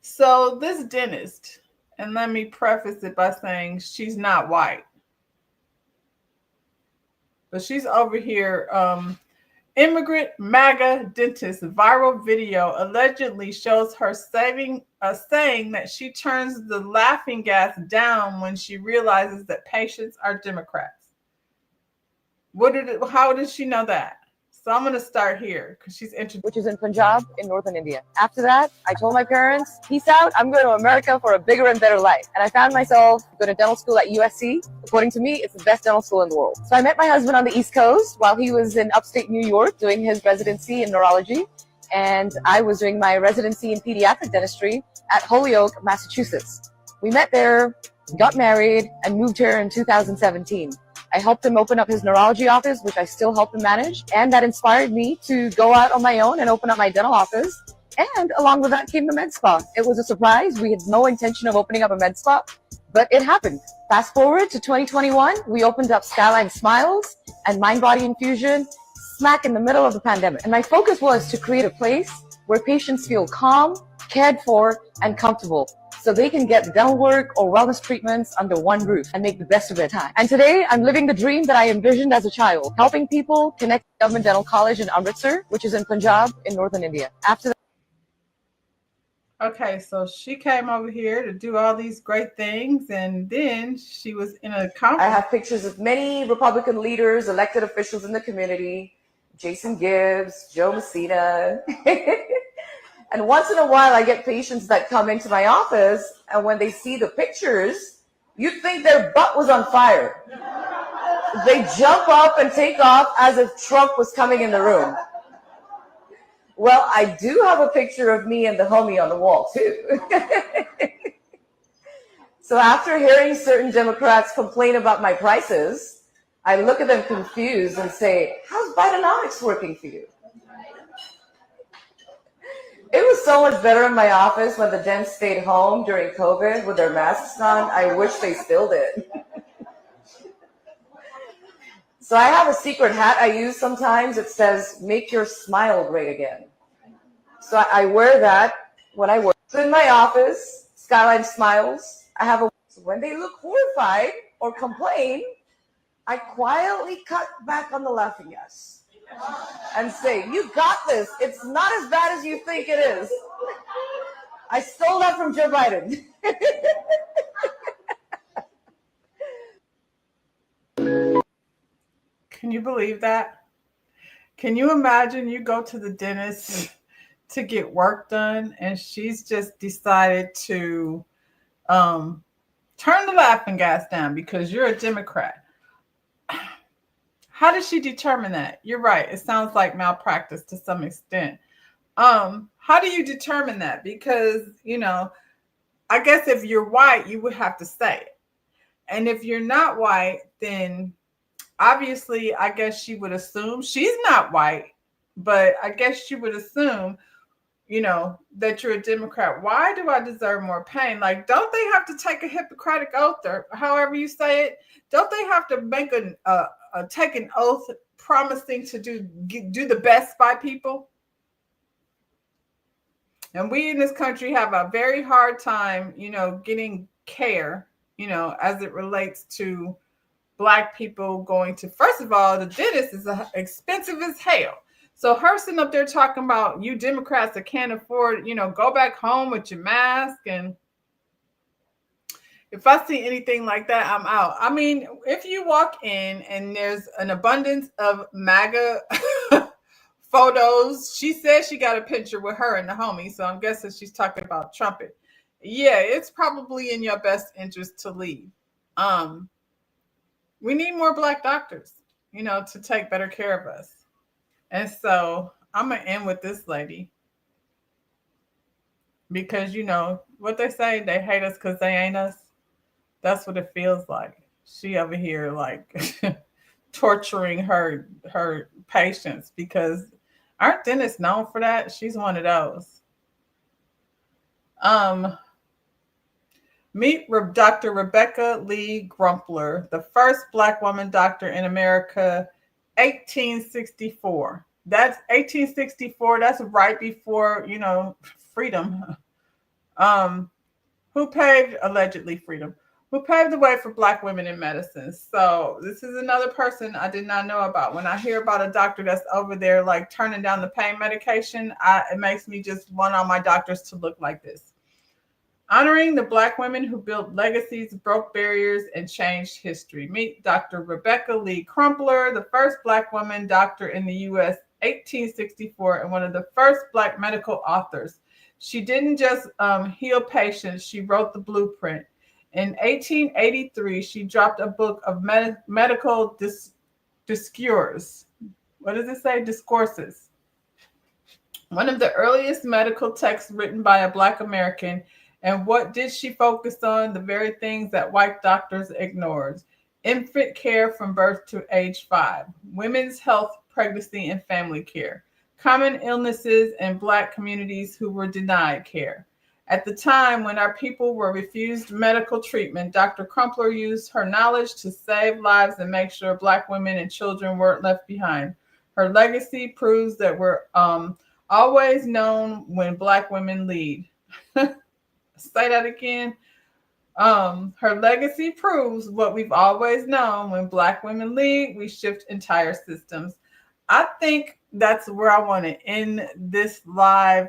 So this dentist, and let me preface it by saying she's not white. But she's over here. Immigrant MAGA dentist viral video allegedly shows her saying that she turns the laughing gas down when she realizes that patients are Democrats. How did she know that? So I'm going to start here because she's introduced. Which is in Punjab in northern India. After that, I told my parents, peace out, I'm going to America for a bigger and better life. And I found myself going to dental school at USC. According to me, it's the best dental school in the world. So I met my husband on the East Coast while he was in upstate New York doing his residency in neurology. And I was doing my residency in pediatric dentistry at Holyoke, Massachusetts. We met there, got married, and moved here in 2017. I helped him open up his neurology office, which I still help him manage. And that inspired me to go out on my own and open up my dental office. And along with that came the med spa. It was a surprise. We had no intention of opening up a med spa, but it happened. Fast forward to 2021, we opened up Skyline Smiles and Mind Body Infusion smack in the middle of the pandemic. And my focus was to create a place where patients feel calm, cared for, and comfortable, so they can get dental work or wellness treatments under one roof and make the best of their time. And today, I'm living the dream that I envisioned as a child, helping people connect to Government Dental College in Amritsar, which is in Punjab in northern India. After that, Okay, so she came over here to do all these great things, and then she was in a conference. I have pictures of many Republican leaders, elected officials in the community, Jason Gibbs, Joe Messina. And once in a while, I get patients that come into my office, and when they see the pictures, you'd think their butt was on fire. They jump up and take off as if Trump was coming in the room. Well, I do have a picture of me and the homie on the wall, too. So after hearing certain Democrats complain about my prices, I look at them confused and say, how's Bidenomics working for you? It was so much better in my office when the Dems stayed home during COVID with their masks on. I wish they still did. So I have a secret hat I use sometimes. It says, make your smile great again. So I wear that when I work. So in my office, Skyline Smiles, I have a, so when they look horrified or complain, I quietly cut back on the laughing gas and say, you got this. It's not as bad as you think it is. I stole that from Joe Biden. Can you believe that? Can you imagine you go to the dentist to get work done, and she's just decided to turn the laughing gas down because you're a Democrat? How does she determine that? You're right. It sounds like malpractice to some extent. How do you determine that? Because, you know, I guess if you're white, you would have to say it. And if you're not white, then obviously, I guess she would assume she's not white, but I guess she would assume, you know, that you're a Democrat. Why do I deserve more pain? Like, don't they have to take a Hippocratic oath, or however you say it? Don't they have to make take an oath promising to do the best by people? And we in this country have a very hard time, you know, getting care, you know, as it relates to Black people going to, first of all, the dentist is expensive as hell. So her sitting up there talking about you Democrats that can't afford, you know, go back home with your mask. And if I see anything like that, I'm out. I mean, if you walk in and there's an abundance of MAGA photos, she says she got a picture with her and the homie. So I'm guessing she's talking about Trumpet. Yeah, it's probably in your best interest to leave. We need more Black doctors, you know, to take better care of us. And so I'm going to end with this lady. Because, you know, what they say, they hate us because they ain't us. That's what it feels like. She over here, like, torturing her patients, because aren't dentists known for that? She's one of those. Meet Dr. Rebecca Lee Grumpler, the first Black woman doctor in America, 1864. That's 1864. That's right before, you know, freedom. Who paved the way for Black women in medicine. So this is another person I did not know about. When I hear about a doctor that's over there, like, turning down the pain medication, it makes me just want all my doctors to look like this. Honoring the Black women who built legacies, broke barriers, and changed history. Meet Dr. Rebecca Lee Grumpler, the first Black woman doctor in the U.S., 1864 and one of the first Black medical authors. She didn't just heal patients, she wrote the blueprint. In 1883, she dropped a book of medical discourses. What does it say? Discourses. One of the earliest medical texts written by a Black American. And what did she focus on? The very things that white doctors ignored. Infant care from birth to age 5. Women's health, pregnancy, and family care. Common illnesses in Black communities who were denied care. At the time when our people were refused medical treatment, Dr. Crumpler used her knowledge to save lives and make sure Black women and children weren't left behind. Her legacy proves that we're always known when Black women lead. Say that again. Her legacy proves what we've always known. When Black women lead, we shift entire systems. I think that's where I want to end this live.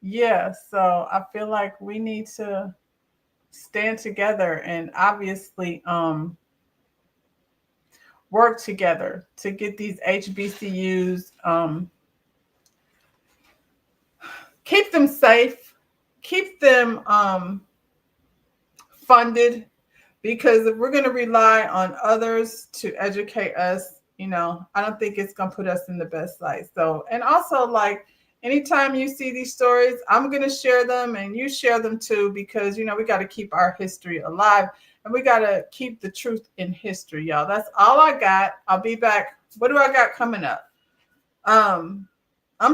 Yeah, so I feel like we need to stand together and obviously work together to get these HBCUs, keep them safe, keep them funded, because if we're going to rely on others to educate us, you know, I don't think it's going to put us in the best light. So, and also, like, anytime you see these stories, I'm going to share them and you share them too, because, you know, we got to keep our history alive and we got to keep the truth in history, y'all. That's all I got. I'll be back. What do I got coming up? I'm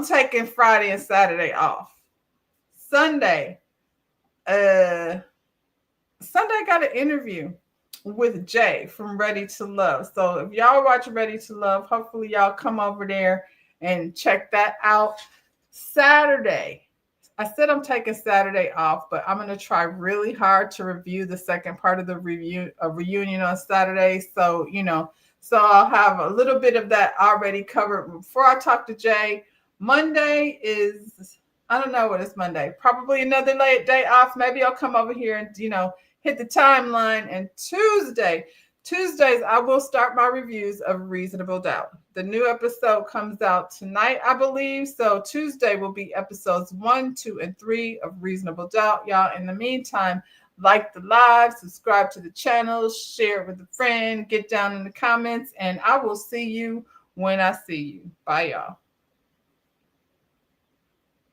taking Friday and Saturday off. Sunday, I got an interview with Jay from Ready to Love. So if y'all watch Ready to Love, hopefully y'all come over there and check that out. Saturday, I said I'm taking Saturday off, but I'm going to try really hard to review the second part of the reunion on Saturday. So, you know, so I'll have a little bit of that already covered before I talk to Jay. Monday is, I don't know what is Monday, probably another late day off. Maybe I'll come over here and, you know, hit the timeline. And Tuesdays, I will start my reviews of Reasonable Doubt. The new episode comes out tonight, I believe. So Tuesday will be episodes 1, 2, and 3 of Reasonable Doubt. Y'all, in the meantime, like the live, subscribe to the channel, share it with a friend, get down in the comments, and I will see you when I see you. Bye, y'all.